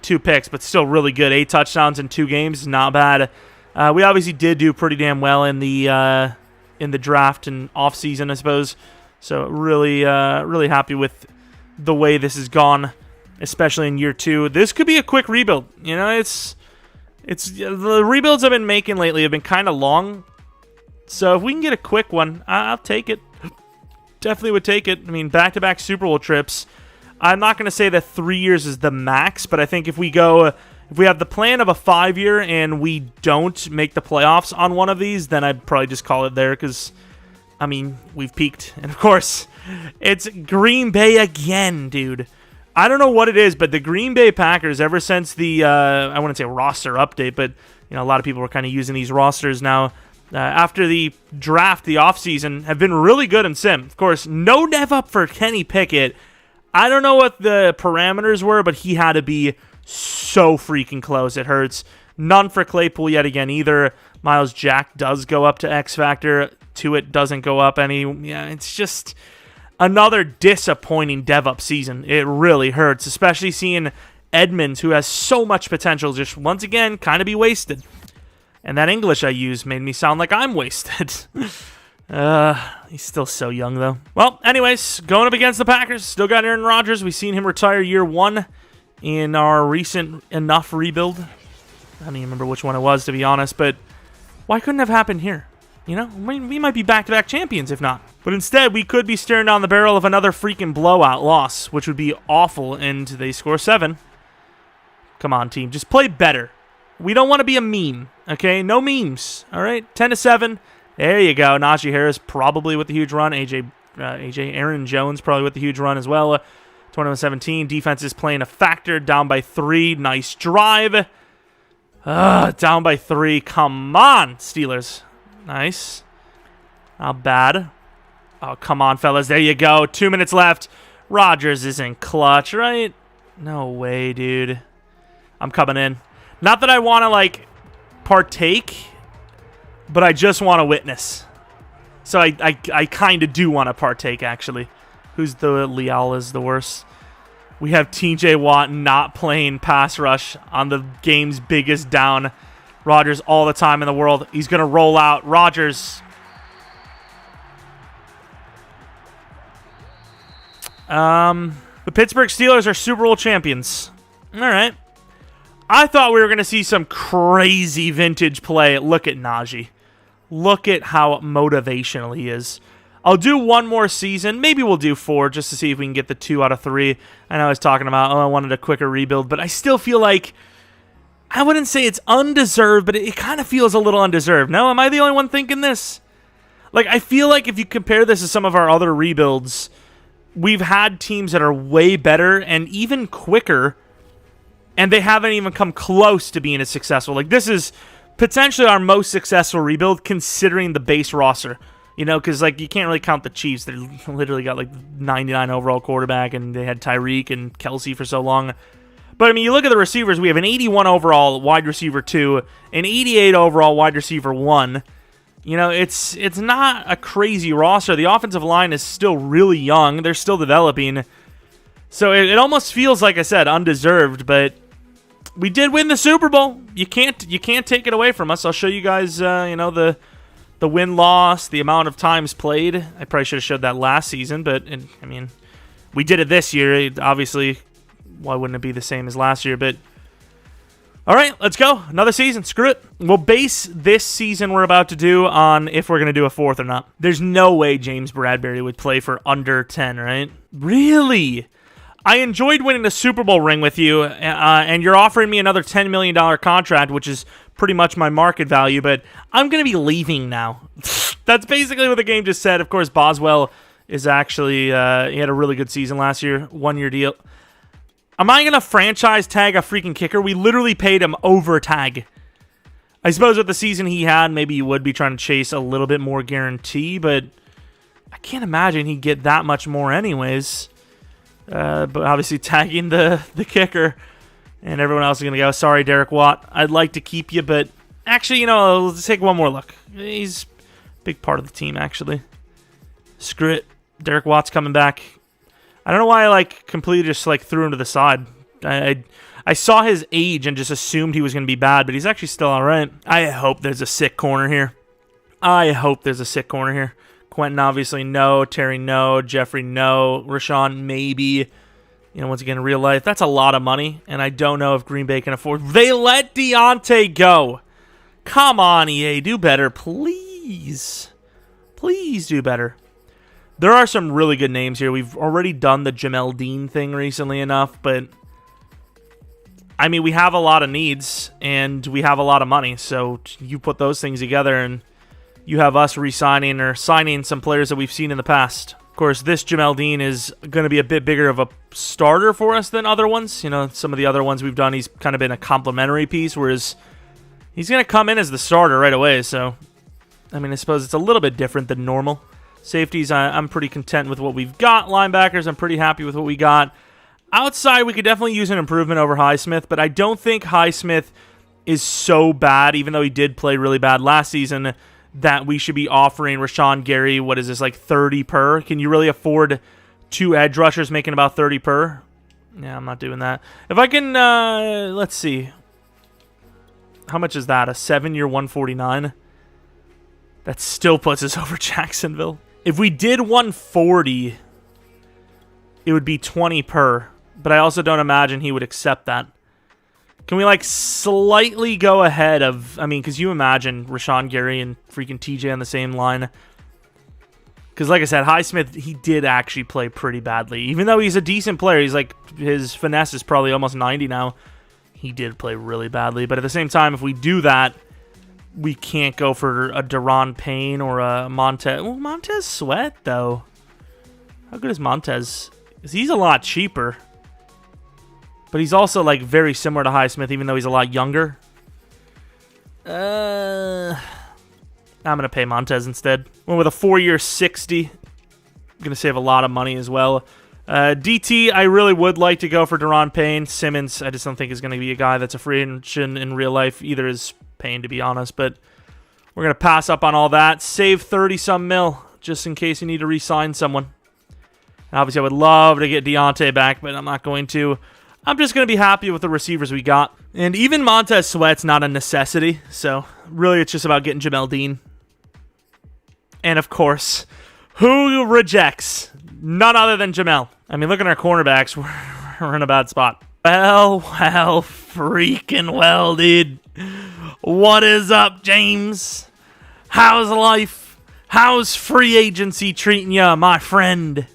2 picks, but still really good. 8 touchdowns in 2 games. Not bad. We obviously did do pretty damn well in the draft and offseason, I suppose. So really happy with the way this has gone, especially in year 2. This could be a quick rebuild. You know, it's the rebuilds I've been making lately have been kind of long. So if we can get a quick one, I'll take it. Definitely would take it. I mean, back-to-back Super Bowl trips. I'm not going to say that 3 years is the max, but I think if we have the plan of a 5-year and we don't make the playoffs on one of these, then I'd probably just call it there because, I mean, we've peaked. And, of course, it's Green Bay again, dude. I don't know what it is, but the Green Bay Packers, ever since the, I wouldn't say roster update, but, you know, a lot of people are kind of using these rosters now. After the draft, the offseason, have been really good in Sim. Of course, no dev up for Kenny Pickett. I don't know what the parameters were, but he had to be so freaking close. It hurts. None for Claypool yet again either. Miles Jack does go up to X Factor. Tuitt doesn't go up any. Yeah, it's just another disappointing dev up season. It really hurts, especially seeing Edmonds, who has so much potential, just once again kind of be wasted. And that English I used made me sound like I'm wasted. He's still so young, though. Well, anyways, going up against the Packers. Still got Aaron Rodgers. We've seen him retire year 1 in our recent enough rebuild. I don't even remember which one it was, to be honest. But why couldn't it have happened here? You know, we might be back-to-back champions if not. But instead, we could be staring down the barrel of another freaking blowout loss, which would be awful, and they score 7. Come on, team. Just play better. We don't want to be a meme, okay? No memes, all right? 10-7. There you go. Najee Harris probably with the huge run. Aaron Jones probably with the huge run as well. 21-17. Defense is playing a factor. Down by 3. Nice drive. Down by 3. Come on, Steelers. Nice. Not bad. Oh, come on, fellas. There you go. 2 minutes left. Rodgers is in clutch, right? No way, dude. I'm coming in. Not that I want to, like, partake, but I just want to witness. So I kind of do want to partake, actually. Who's the Leal is the worst? We have TJ Watt not playing pass rush on the game's biggest down. Rodgers all the time in the world. He's going to roll out. Rodgers. The Pittsburgh Steelers are Super Bowl champions. All right. I thought we were going to see some crazy vintage play. Look at Najee. Look at how motivational he is. I'll do one more season. Maybe we'll do 4 just to see if we can get the 2 out of 3. I know I was talking about, I wanted a quicker rebuild, but I still feel like, I wouldn't say it's undeserved, but it kind of feels a little undeserved. No, am I the only one thinking this? Like, I feel like if you compare this to some of our other rebuilds, we've had teams that are way better and even quicker, and they haven't even come close to being as successful. Like, this is potentially our most successful rebuild considering the base roster. You know, because, like, you can't really count the Chiefs. They literally got, like, 99 overall quarterback, and they had Tyreek and Kelsey for so long. But, I mean, you look at the receivers. We have an 81 overall wide receiver 2, an 88 overall wide receiver 1. You know, it's not a crazy roster. The offensive line is still really young. They're still developing. So it almost feels, like I said, undeserved, but we did win the Super Bowl. You can't take it away from us. I'll show you guys, you know, the win-loss, the amount of times played. I probably should have showed that last season, but, I mean, we did it this year. Obviously, why wouldn't it be the same as last year? But, all right, let's go. Another season. Screw it. We'll base this season we're about to do on if we're going to do a 4th or not. There's no way James Bradberry would play for under 10, right? Really? I enjoyed winning the Super Bowl ring with you, and you're offering me another $10 million contract, which is pretty much my market value, but I'm going to be leaving now. That's basically what the game just said. Of course, Boswell is actually, he had a really good season last year, 1-year deal. Am I going to franchise tag a freaking kicker? We literally paid him over tag. I suppose with the season he had, maybe you would be trying to chase a little bit more guarantee, but I can't imagine he'd get that much more anyways. But obviously tagging the kicker. And everyone else is going to go, sorry, Derek Watt. I'd like to keep you, but actually, you know, let's take one more look. He's a big part of the team, actually. Screw it. Derek Watt's coming back. I don't know why I, like, completely just, like, threw him to the side. I saw his age and just assumed he was going to be bad, but he's actually still all right. I hope there's a sick corner here. Quentin, obviously, no. Terry, no. Jeffrey, no. Rashawn, maybe. You know, once again, in real life, that's a lot of money, and I don't know if Green Bay can afford. They let Deontay go. Come on, EA, do better, please. Please do better. There are some really good names here. We've already done the Jamel Dean thing recently enough, but I mean, we have a lot of needs, and we have a lot of money, so you put those things together, and you have us re-signing or signing some players that we've seen in the past. Of course, this Jamel Dean is going to be a bit bigger of a starter for us than other ones. You know, some of the other ones we've done, he's kind of been a complimentary piece, whereas he's going to come in as the starter right away. So, I mean, I suppose it's a little bit different than normal. Safeties, I'm pretty content with what we've got. Linebackers, I'm pretty happy with what we got. Outside, we could definitely use an improvement over Highsmith, but I don't think Highsmith is so bad, even though he did play really bad last season, that we should be offering Rashawn Gary, what is this, like 30 per? Can you really afford 2 edge rushers making about 30 per? Yeah, I'm not doing that. If I can, let's see. How much is that? A 7-year 149? That still puts us over Jacksonville. If we did 140, it would be 20 per. But I also don't imagine he would accept that. Can we, like, slightly go ahead of... I mean, because you imagine Rashawn Gary and freaking TJ on the same line. Because, like I said, Highsmith, he did actually play pretty badly. Even though he's a decent player, he's like... His finesse is probably almost 90 now. He did play really badly. But at the same time, if we do that, we can't go for a Deron Payne or a Montez... Well, Montez Sweat, though. How good is Montez? Because he's a lot cheaper. But he's also, like, very similar to Highsmith, even though he's a lot younger. I'm going to pay Montez instead. Went with a 4-year 60. I'm going to save a lot of money as well. DT, I really would like to go for Deron Payne. Simmons, I just don't think is going to be a guy that's a free agent in real life. Either is Payne, to be honest. But we're going to pass up on all that. Save 30-some mil, just in case you need to re-sign someone. And obviously, I would love to get Deontay back, but I'm not going to. I'm just going to be happy with the receivers we got. And even Montez Sweat's not a necessity. So, really, it's just about getting Jamel Dean. And, of course, who rejects? None other than Jamel. I mean, look at our cornerbacks. We're in a bad spot. Well, freaking well, dude. What is up, James? How's life? How's free agency treating ya, my friend?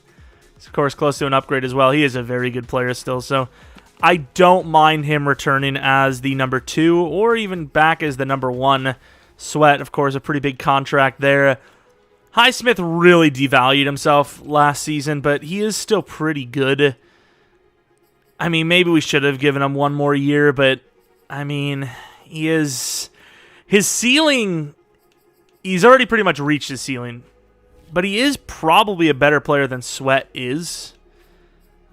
He's, of course, close to an upgrade as well. He is a very good player still, so I don't mind him returning as the number 2 or even back as the number 1. Sweat, of course, a pretty big contract there. Highsmith really devalued himself last season, but he is still pretty good. I mean, maybe we should have given him one more year, but, I mean, his ceiling, he's already pretty much reached his ceiling, but he is probably a better player than Sweat is.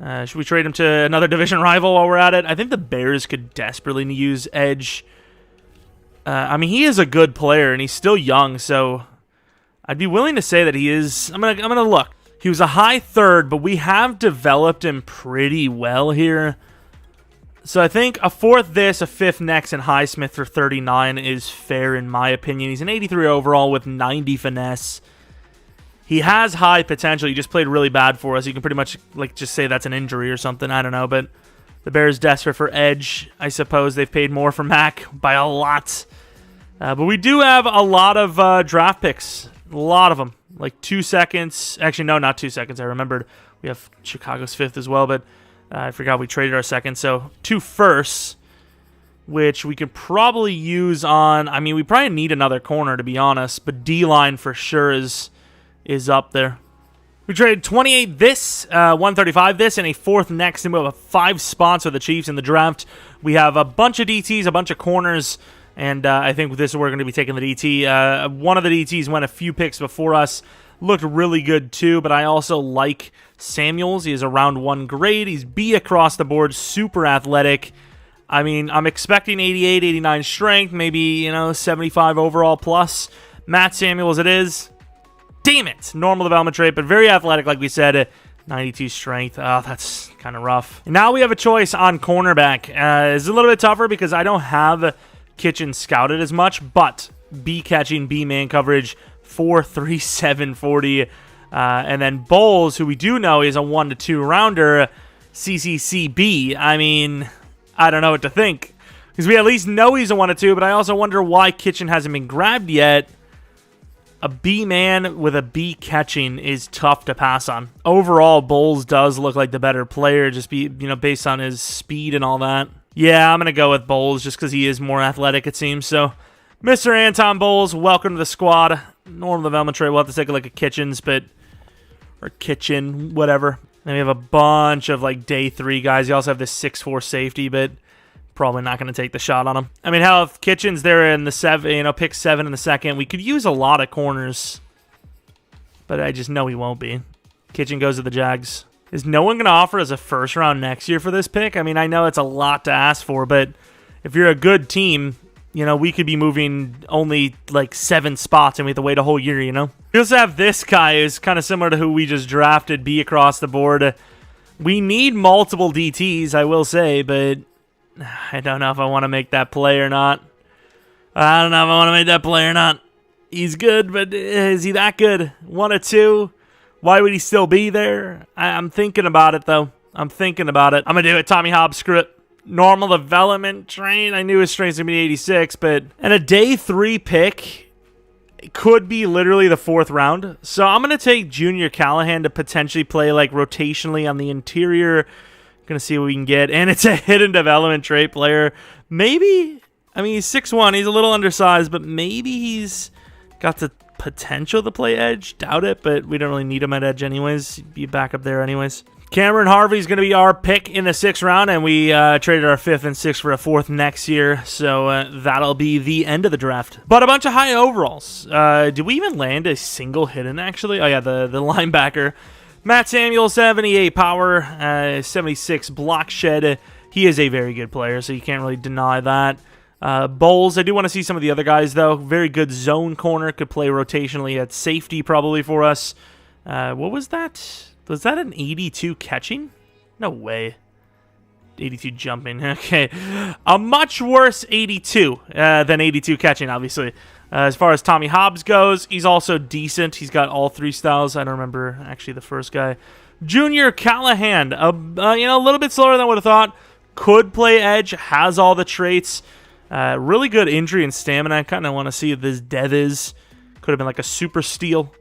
Should we trade him to another division rival while we're at it? I think the Bears could desperately use edge. I mean, he is a good player, and he's still young, so I'd be willing to say that he is. I'm gonna look. He was a high 3rd, but we have developed him pretty well here. So I think a 4th this, a 5th next, and Highsmith for 39 is fair in my opinion. He's an 83 overall with 90 finesse. He has high potential. He just played really bad for us. You can pretty much just say that's an injury or something. I don't know, but the Bears desperate for edge. I suppose they've paid more for Mac by a lot. But we do have a lot of draft picks. A lot of them. Like 2 seconds. Actually, no, not 2 seconds. I remembered we have Chicago's 5th as well, but I forgot we traded our 2nd. So 2 firsts, which we could probably use on... I mean, we probably need another corner, to be honest, but D-line for sure is up there. We traded 28 this, 135 this, and a 4th next, and we have 5 spots for the Chiefs in the draft. We have a bunch of DTs, a bunch of corners, and I think this is where we're going to be taking the DT. One of the DTs went a few picks before us. Looked really good too, but I also like Samuels. He is a round 1 grade. He's B across the board, super athletic. I mean, I'm expecting 88, 89 strength, maybe, 75 overall plus. Matt Samuels it is. Damn it! Normal development trait, but very athletic, like we said. 92 strength. Oh, that's kind of rough. Now we have a choice on cornerback. It's a little bit tougher because I don't have Kitchen scouted as much, but B catching, B man coverage, 4.37 40. And then Bowles, who we do know is a 1 to 2 rounder, CCCB. I mean, I don't know what to think because we at least know he's a 1 to 2, but I also wonder why Kitchen hasn't been grabbed yet. A B man with a B catching is tough to pass on. Overall, Bowles does look like the better player, just based on his speed and all that. Yeah, I'm going to go with Bowles just because he is more athletic, it seems. So, Mr. Anton Bowles, welcome to the squad. Normal development trait, we'll have to take a look at Kitchens, or Kitchen, whatever. Then we have a bunch of day 3 guys. You also have this 6'4 safety, but probably not going to take the shot on him. I mean, hell, if Kitchen's there in the 7, pick 7 in the 2nd, we could use a lot of corners, but I just know he won't be. Kitchen goes to the Jags. Is no one going to offer us a 1st round next year for this pick? I mean, I know it's a lot to ask for, but if you're a good team, we could be moving only 7 spots and we have to wait a whole year, We also have this guy who's kind of similar to who we just drafted, B across the board. We need multiple DTs, I will say, but I don't know if I want to make that play or not. He's good, but is he that good? 1 or 2? Why would he still be there? I'm thinking about it, though. I'm going to do it. Tommy Hobbs, screw it. Normal development train. I knew his strength's going to be 86, and a day 3 pick could be literally the 4th round. So I'm going to take Junior Callahan to potentially play rotationally on the interior. Going to see what we can get. And it's a hidden development trait player. Maybe, he's 6'1". He's a little undersized, but maybe he's got the potential to play edge. Doubt it, but we don't really need him at edge anyways. He'd be back up there anyways. Cameron Harvey's going to be our pick in the 6th round, and we traded our 5th and 6th for a 4th next year, so that'll be the end of the draft. But a bunch of high overalls. Did we even land a single hidden, actually? Oh, yeah, the linebacker. Matt Samuel, 78 power, 76 block shed. He is a very good player, so you can't really deny that. Bowles, I do want to see some of the other guys, though. Very good zone corner. Could play rotationally at safety probably for us. What was that? Was that an 82 catching? No way. 82 jumping. Okay. A much worse 82 than 82 catching, obviously. As far as Tommy Hobbs goes, he's also decent. He's got all 3 styles. I don't remember, actually, the first guy. Junior Callahan, a little bit slower than I would have thought. Could play edge, has all the traits. Really good injury and stamina. I kind of want to see if this dev is. Could have been like a super steal.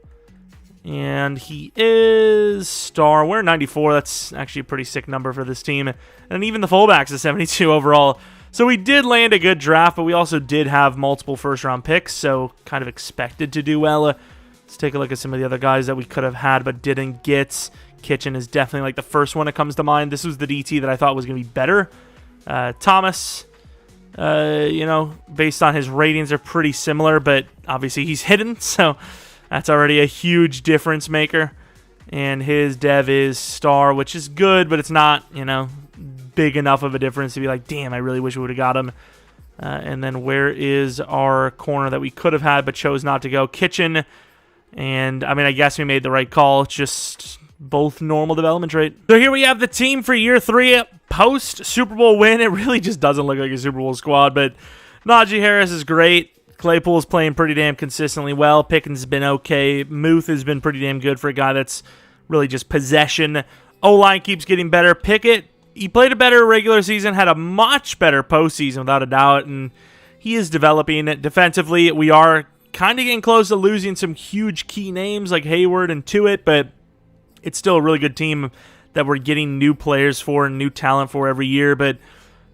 And he is star. We're 94. That's actually a pretty sick number for this team. And even the fullbacks is 72 overall. So we did land a good draft, but we also did have multiple first-round picks, so kind of expected to do well. Let's take a look at some of the other guys that we could have had but didn't get. Kitchen is definitely like the first one that comes to mind. This was the DT that I thought was going to be better. Thomas, based on his ratings, are pretty similar, but obviously he's hidden, so that's already a huge difference maker. And his dev is star, which is good, but it's not, big enough of a difference to be like, damn, I really wish we would have got him. And then where is our corner that we could have had but chose not to go? Kitchen. And, I guess we made the right call. It's just both normal development trait. So here we have the team for year 3 post-Super Bowl win. It really just doesn't look like a Super Bowl squad, but Najee Harris is great. Claypool's playing pretty damn consistently well. Pickens has been okay. Muth has been pretty damn good for a guy that's really just possession. O-line keeps getting better. Pickett, he played a better regular season, had a much better postseason without a doubt, and he is developing. Defensively, we are kind of getting close to losing some huge key names like Hayward and Tuitt, but it's still a really good team that we're getting new players for and new talent for every year, but it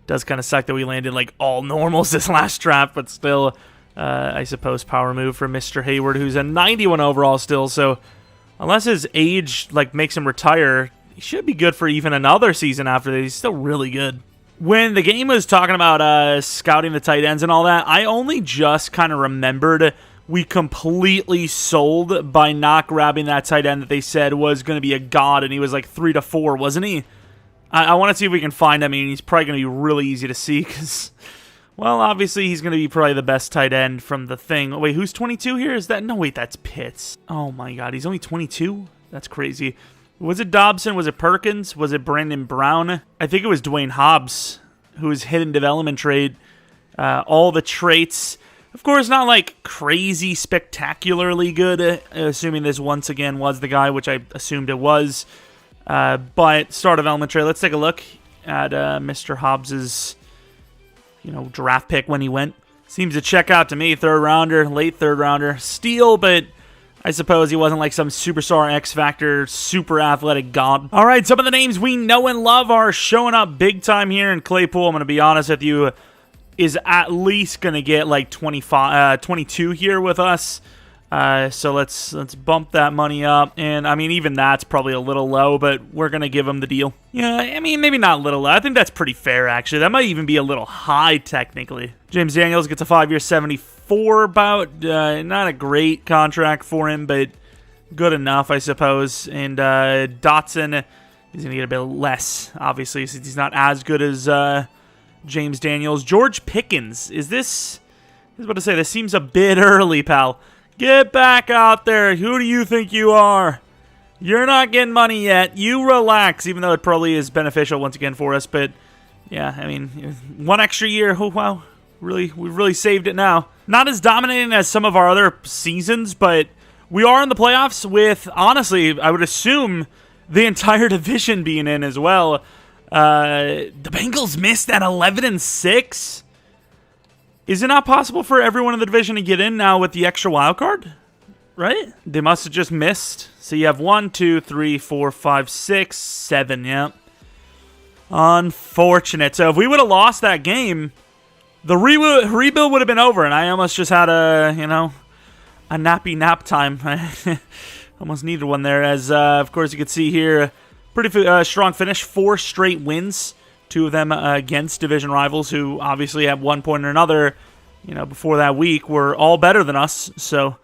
does kind of suck that we landed like all normals this last draft, but still, I suppose, power move for Mr. Hayward, who's a 91 overall still, so unless his age makes him retire, he should be good for even another season after that. He's still really good. When the game was talking about scouting the tight ends and all that, I only just kind of remembered we completely sold by not grabbing that tight end that they said was going to be a god, and he was like 3 to 4, wasn't he? I want to see if we can find him. He's probably going to be really easy to see because, well, obviously he's going to be probably the best tight end from the thing. Wait, who's 22 here? Is that? No, wait, that's Pitts. Oh my god, he's only 22? That's crazy. Was it Dobson? Was it Perkins? Was it Brandon Brown? I think it was Dwayne Hobbs, who was hidden development trade. All the traits, of course, not like crazy spectacularly good, assuming this once again was the guy, which I assumed it was. But star development trade. Let's take a look at Mr. Hobbs's, draft pick when he went. Seems to check out to me. Third rounder, late third rounder, steal, but I suppose he wasn't like some superstar X-Factor, super athletic god. All right, some of the names we know and love are showing up big time here in Claypool. I'm going to be honest with you, is at least going to get like 22 here with us. So let's bump that money up. And, even that's probably a little low, but we're going to give him the deal. Yeah, maybe not a little low. I think that's pretty fair, actually. That might even be a little high, technically. James Daniels gets a 5-year 74 about. Not a great contract for him, but good enough, I suppose. And Dotson, he's going to get a bit less, obviously, since he's not as good as James Daniels. George Pickens, I was about to say, this seems a bit early, pal. Get back out there. Who do you think you are? You're not getting money yet. You relax, even though it probably is beneficial once again for us. But, yeah, one extra year. Oh, wow. We've really saved it now. Not as dominating as some of our other seasons, but we are in the playoffs with, honestly, I would assume the entire division being in as well. The Bengals missed at 11-6. Is it not possible for everyone in the division to get in now with the extra wild card? Right? They must have just missed. So you have 1, 2, 3, 4, 5, 6, 7. Yeah. Unfortunate. So if we would have lost that game, the rebuild would have been over, and I almost just had a nappy nap time. I almost needed one there, as of course you can see here, pretty strong finish, 4 straight wins. 2 of them against division rivals who obviously at one point or another, before that week were all better than us. So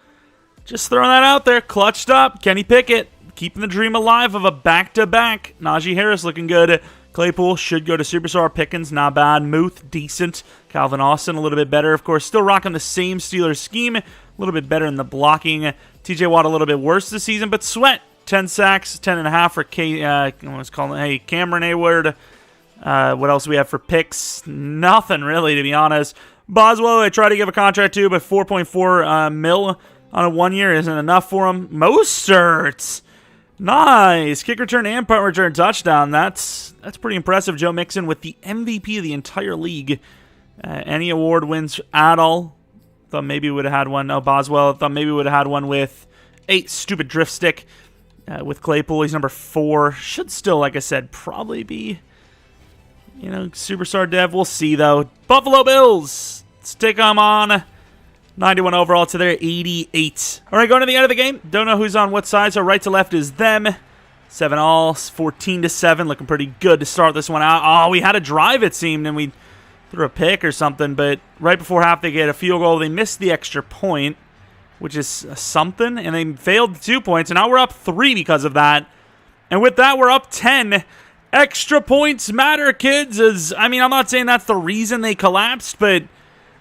just throwing that out there. Clutched up. Kenny Pickett keeping the dream alive of a back-to-back. Najee Harris looking good. Claypool should go to Superstar. Pickens, not bad. Muth, decent. Calvin Austin, a little bit better. Of course, still rocking the same Steelers scheme. A little bit better in the blocking. TJ Watt a little bit worse this season, but Sweat, 10 sacks, 10.5 for Cameron Hayward. What else do we have for picks? Nothing, really, to be honest. Boswell, I tried to give a contract to, but 4.4 mil on a 1 year isn't enough for him. Mostert, Nice. Kick return and punt return touchdown. That's pretty impressive. Joe Mixon with the MVP of the entire league. Any award wins at all? Thought maybe we would have had one. No, Boswell. Thought maybe we would have had one with a stupid drift stick. With Claypool, he's number 4. Should still, like I said, probably be, superstar dev. We'll see, though. Buffalo Bills. Let's take them on. 91 overall to their 88. All right, going to the end of the game. Don't know who's on what side, so right to left is them. 7 all, 14-7. Looking pretty good to start this one out. Oh, we had a drive, it seemed, and we threw a pick or something, but right before half they get a field goal. They missed the extra point, which is something, and they failed the 2 points, and now we're up 3 because of that. And with that, we're up 10. Extra points matter, kids. I'm not saying that's the reason they collapsed, but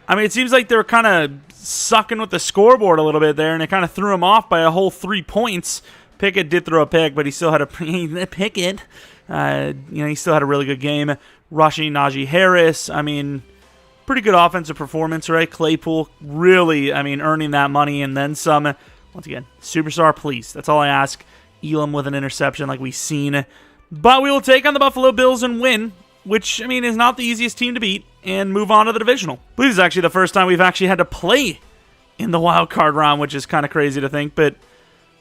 it seems like they're kind of sucking with the scoreboard a little bit there, and it kind of threw him off by a whole 3 points. Pickett did throw a pick, but he still had Pickett. He still had a really good game. Rushing Najee Harris. Pretty good offensive performance, right? Claypool really, earning that money and then some. Once again, superstar, please. That's all I ask. Elam with an interception like we've seen. But we will take on the Buffalo Bills and win, which, is not the easiest team to beat, and move on to the divisional. I believe this is actually the first time we've actually had to play in the wild card round, which is kind of crazy to think, but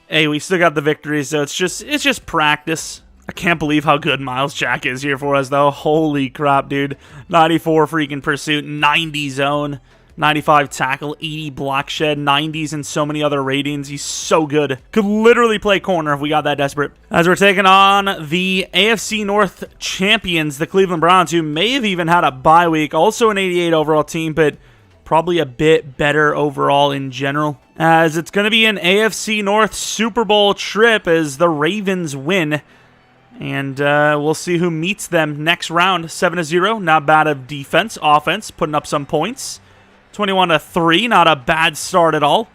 hey, we still got the victory, so it's just practice. I can't believe how good Miles Jack is here for us, though. Holy crap, dude. 94 freaking pursuit, 90 zone, 95 tackle, 80 block shed, 90s, and so many other ratings. He's so good. Could literally play corner if we got that desperate. As we're taking on the AFC North champions, the Cleveland Browns, who may have even had a bye week. Also an 88 overall team, but probably a bit better overall in general. As it's going to be an AFC North Super Bowl trip as the Ravens win. And we'll see who meets them next round. 7-0, not bad of defense. Offense, putting up some points. 21-3, not a bad start at all.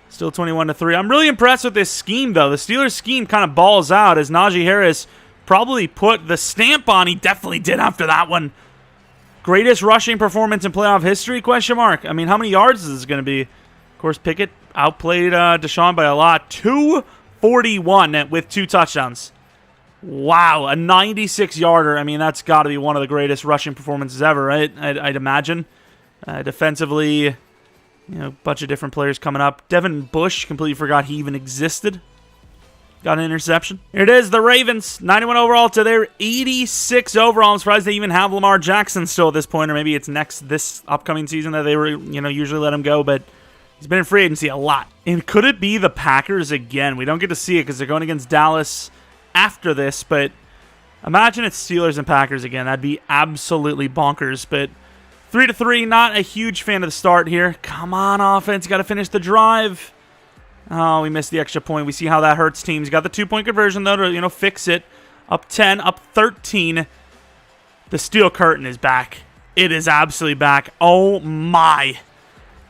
Still 21-3. I'm really impressed with this scheme, though. The Steelers' scheme kind of balls out as Najee Harris probably put the stamp on. He definitely did after that one. Greatest rushing performance in playoff history, question mark. How many yards is this going to be? Of course, Pickett outplayed Deshaun by a lot. 241 with 2 touchdowns. Wow, a 96-yarder. That's got to be one of the greatest rushing performances ever, right? I'd imagine. Defensively, a bunch of different players coming up. Devin Bush, completely forgot he even existed. Got an interception. Here it is, the Ravens, 91 overall to their 86 overall. I'm surprised they even have Lamar Jackson still at this point, or maybe it's this upcoming season that they were, usually let him go, but he's been in free agency a lot. And could it be the Packers again? We don't get to see it because they're going against Dallas after this, but imagine it's Steelers and Packers again. That'd be absolutely bonkers, but 3-3, not a huge fan of the start here. Come on, offense, got to finish the drive. Oh, we missed the extra point. We see how that hurts teams. Got the 2-point conversion, though, to fix it. Up 10, up 13. The steel curtain is back. It is absolutely back. Oh, my.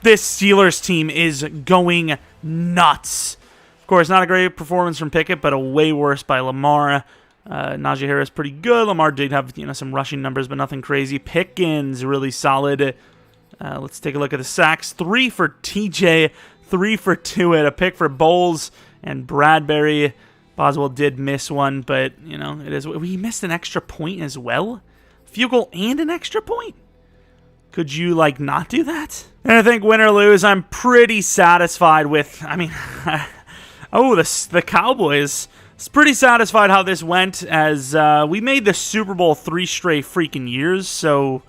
This Steelers team is going nuts. Of course, not a great performance from Pickett, but a way worse by Lamar. Najee Harris pretty good. Lamar did have some rushing numbers, but nothing crazy. Pickens really solid. Let's take a look at the sacks. 3 for TJ, 3 for Tuitt, a pick for Bowles and Bradbury. Boswell did miss one, but it is. We missed an extra point as well. Field goal and an extra point. Could you not do that? And I think win or lose, I'm pretty satisfied with. The Cowboys. It's pretty satisfied how this went, as we made the Super Bowl 3 straight freaking years, so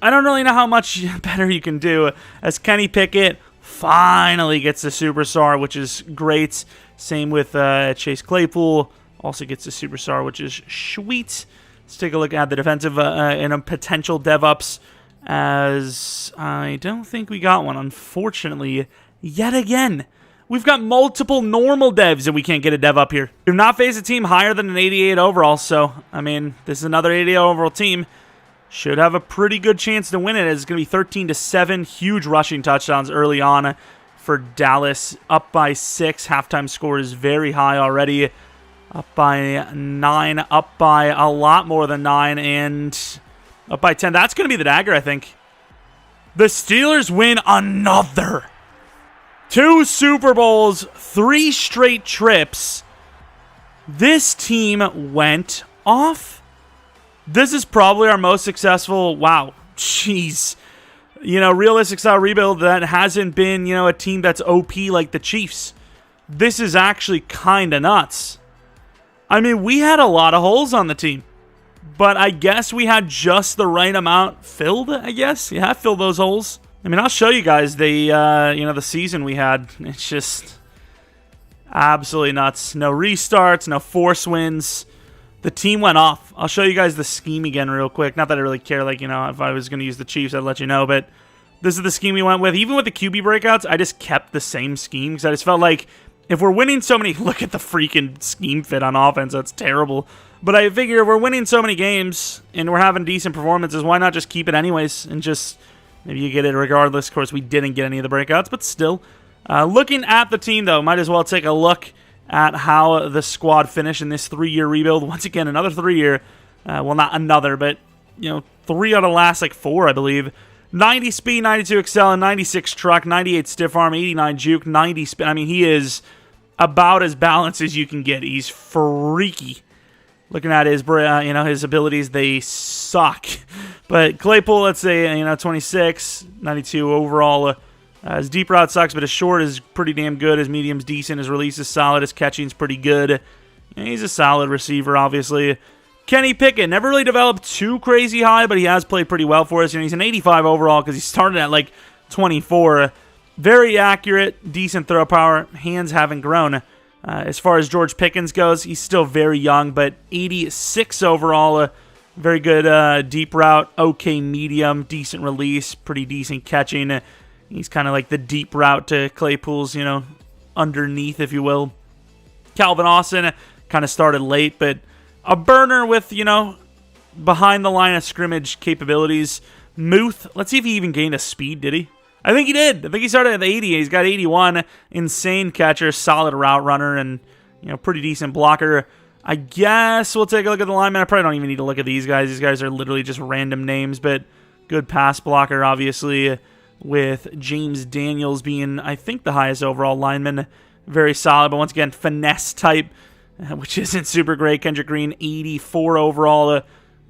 I don't really know how much better you can do, as Kenny Pickett finally gets the superstar, which is great. Same with Chase Claypool, also gets the superstar, which is sweet. Let's take a look at the defensive and a potential dev-ups, as I don't think we got one, unfortunately, yet again. We've got multiple normal devs, and we can't get a dev up here. We've not faced a team higher than an 88 overall, so, this is another 88 overall team. Should have a pretty good chance to win it. It's going to be 13-7, huge rushing touchdowns early on for Dallas. Up by 6, halftime score is very high already. Up by 9, up by a lot more than 9, and up by 10. That's going to be the dagger, I think. The Steelers win another. 2 Super Bowls, 3 straight trips. This team went off. This is probably our most successful, wow, jeez, realistic style rebuild that hasn't been, a team that's OP like the Chiefs. This is actually kind of nuts. I mean, we had a lot of holes on the team, but I guess we had just the right amount filled, I guess. Yeah, fill those holes. I mean, I'll show you guys the season we had. It's just absolutely nuts. No restarts, no force wins. The team went off. I'll show you guys the scheme again real quick. Not that I really care, if I was going to use the Chiefs, I'd let you know, but this is the scheme we went with. Even with the QB breakouts, I just kept the same scheme because I just felt like if we're winning so many, look at the freaking scheme fit on offense. That's terrible. But I figure if we're winning so many games and we're having decent performances, why not just keep it anyways and just maybe you get it regardless. Of course, we didn't get any of the breakouts, but still. Looking at the team, though, might as well take a look at how the squad finished in this 3-year rebuild. Once again, another 3-year. Well, not another, but 3 out of the last 4, I believe. 90 speed, 92 excel, 96 truck, 98 stiff arm, 89 juke, 90 spin. I mean, he is about as balanced as you can get. He's freaky. Looking at his, his abilities, they suck. But Claypool, let's say, 26, 92 overall. His deep route sucks, but his short is pretty damn good. His medium's decent. His release is solid. His catching's pretty good. He's a solid receiver, obviously. Kenny Pickett never really developed too crazy high, but he has played pretty well for us. He's an 85 overall because he started at 24. Very accurate, decent throw power. Hands haven't grown. As far as George Pickens goes, he's still very young, but 86 overall. Very good deep route, okay medium, decent release, pretty decent catching. He's kind of like the deep route to Claypool's, underneath, if you will. Calvin Austin kind of started late, but a burner with, behind the line of scrimmage capabilities. Muth, let's see if he even gained a speed, did he? I think he did. I think he started at 80. He's got 81. Insane catcher, solid route runner, and, pretty decent blocker. I guess we'll take a look at the lineman. I probably don't even need to look at these guys. These guys are literally just random names, but good pass blocker, obviously, with James Daniels being, I think, the highest overall lineman. Very solid, but once again, finesse type, which isn't super great. Kendrick Green, 84 overall,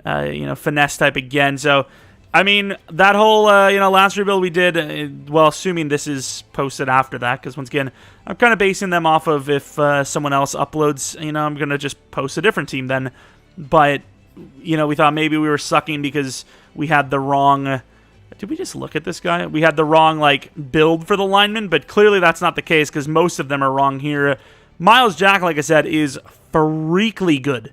finesse type again. So, I mean, that whole, last rebuild we did, well, assuming this is posted after that, because once again, I'm kind of basing them off of if someone else uploads, I'm going to just post a different team then. But, we thought maybe we were sucking because we had the wrong... Did we just look at this guy? We had the wrong, build for the lineman, but clearly that's not the case because most of them are wrong here. Miles Jack, like I said, is freakily good.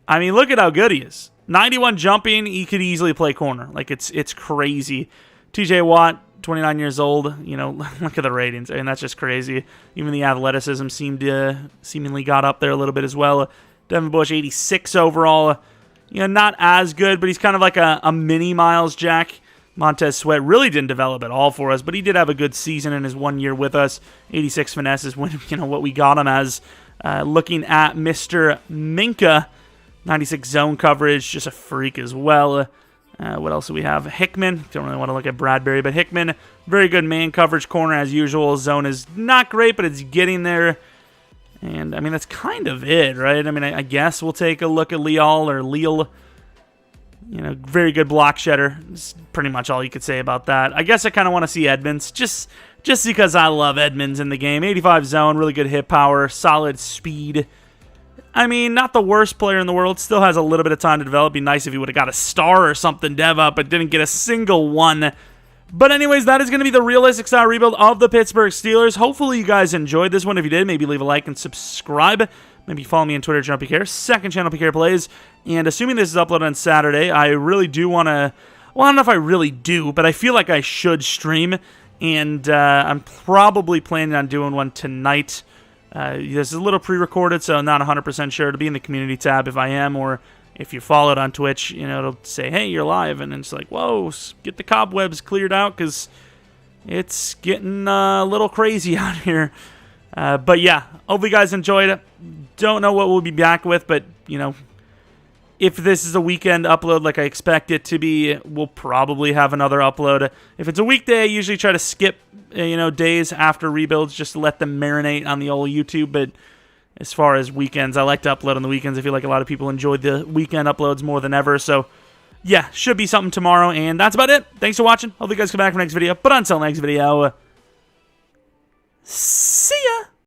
I mean, look at how good he is. 91 jumping, he could easily play corner. It's crazy. TJ Watt, 29 years old. Look at the ratings. I mean, that's just crazy. Even the athleticism seemingly got up there a little bit as well. Devin Bush, 86 overall. Not as good, but he's kind of like a mini Miles Jack. Montez Sweat really didn't develop at all for us, but he did have a good season in his 1 year with us. 86 finesse is when, what we got him as. Looking at Mr. Minka, 96 zone coverage, just a freak as well. What else do we have? Hickman, don't really want to look at Bradbury, but Hickman, very good man coverage corner as usual. Zone is not great, but it's getting there. And, I mean, that's kind of it, right? I mean, I guess we'll take a look at Leal. Very good block shedder. That's pretty much all you could say about that. I guess I kind of want to see Edmonds, just because I love Edmonds in the game. 85 zone, really good hit power, solid speed. I mean, not the worst player in the world. Still has a little bit of time to develop. Be nice if he would have got a star or something, dev up, but didn't get a single one. But anyways, that is going to be the realistic style rebuild of the Pittsburgh Steelers. Hopefully you guys enjoyed this one. If you did, maybe leave a like and subscribe. Maybe follow me on Twitter, Jeromepkr, second channel, Pickett Plays. And assuming this is uploaded on Saturday, I really do want to... Well, I don't know if I really do, but I feel like I should stream. And I'm probably planning on doing one tonight. This is a little pre-recorded, so I'm not 100% sure. It'll be in the community tab if I am, or if you follow it on Twitch, it'll say, hey, you're live. And it's like, whoa, get the cobwebs cleared out, because it's getting a little crazy out here. But yeah, hope you guys enjoyed it. Don't know what we'll be back with, but, if this is a weekend upload like I expect it to be, we'll probably have another upload. If it's a weekday, I usually try to skip, days after rebuilds just to let them marinate on the old YouTube. But as far as weekends. I like to upload on the weekends. I feel like a lot of people enjoy the weekend uploads more than ever. So, yeah, should be something tomorrow. And that's about it. Thanks for watching. Hope you guys come back for next video. But until next video, see ya!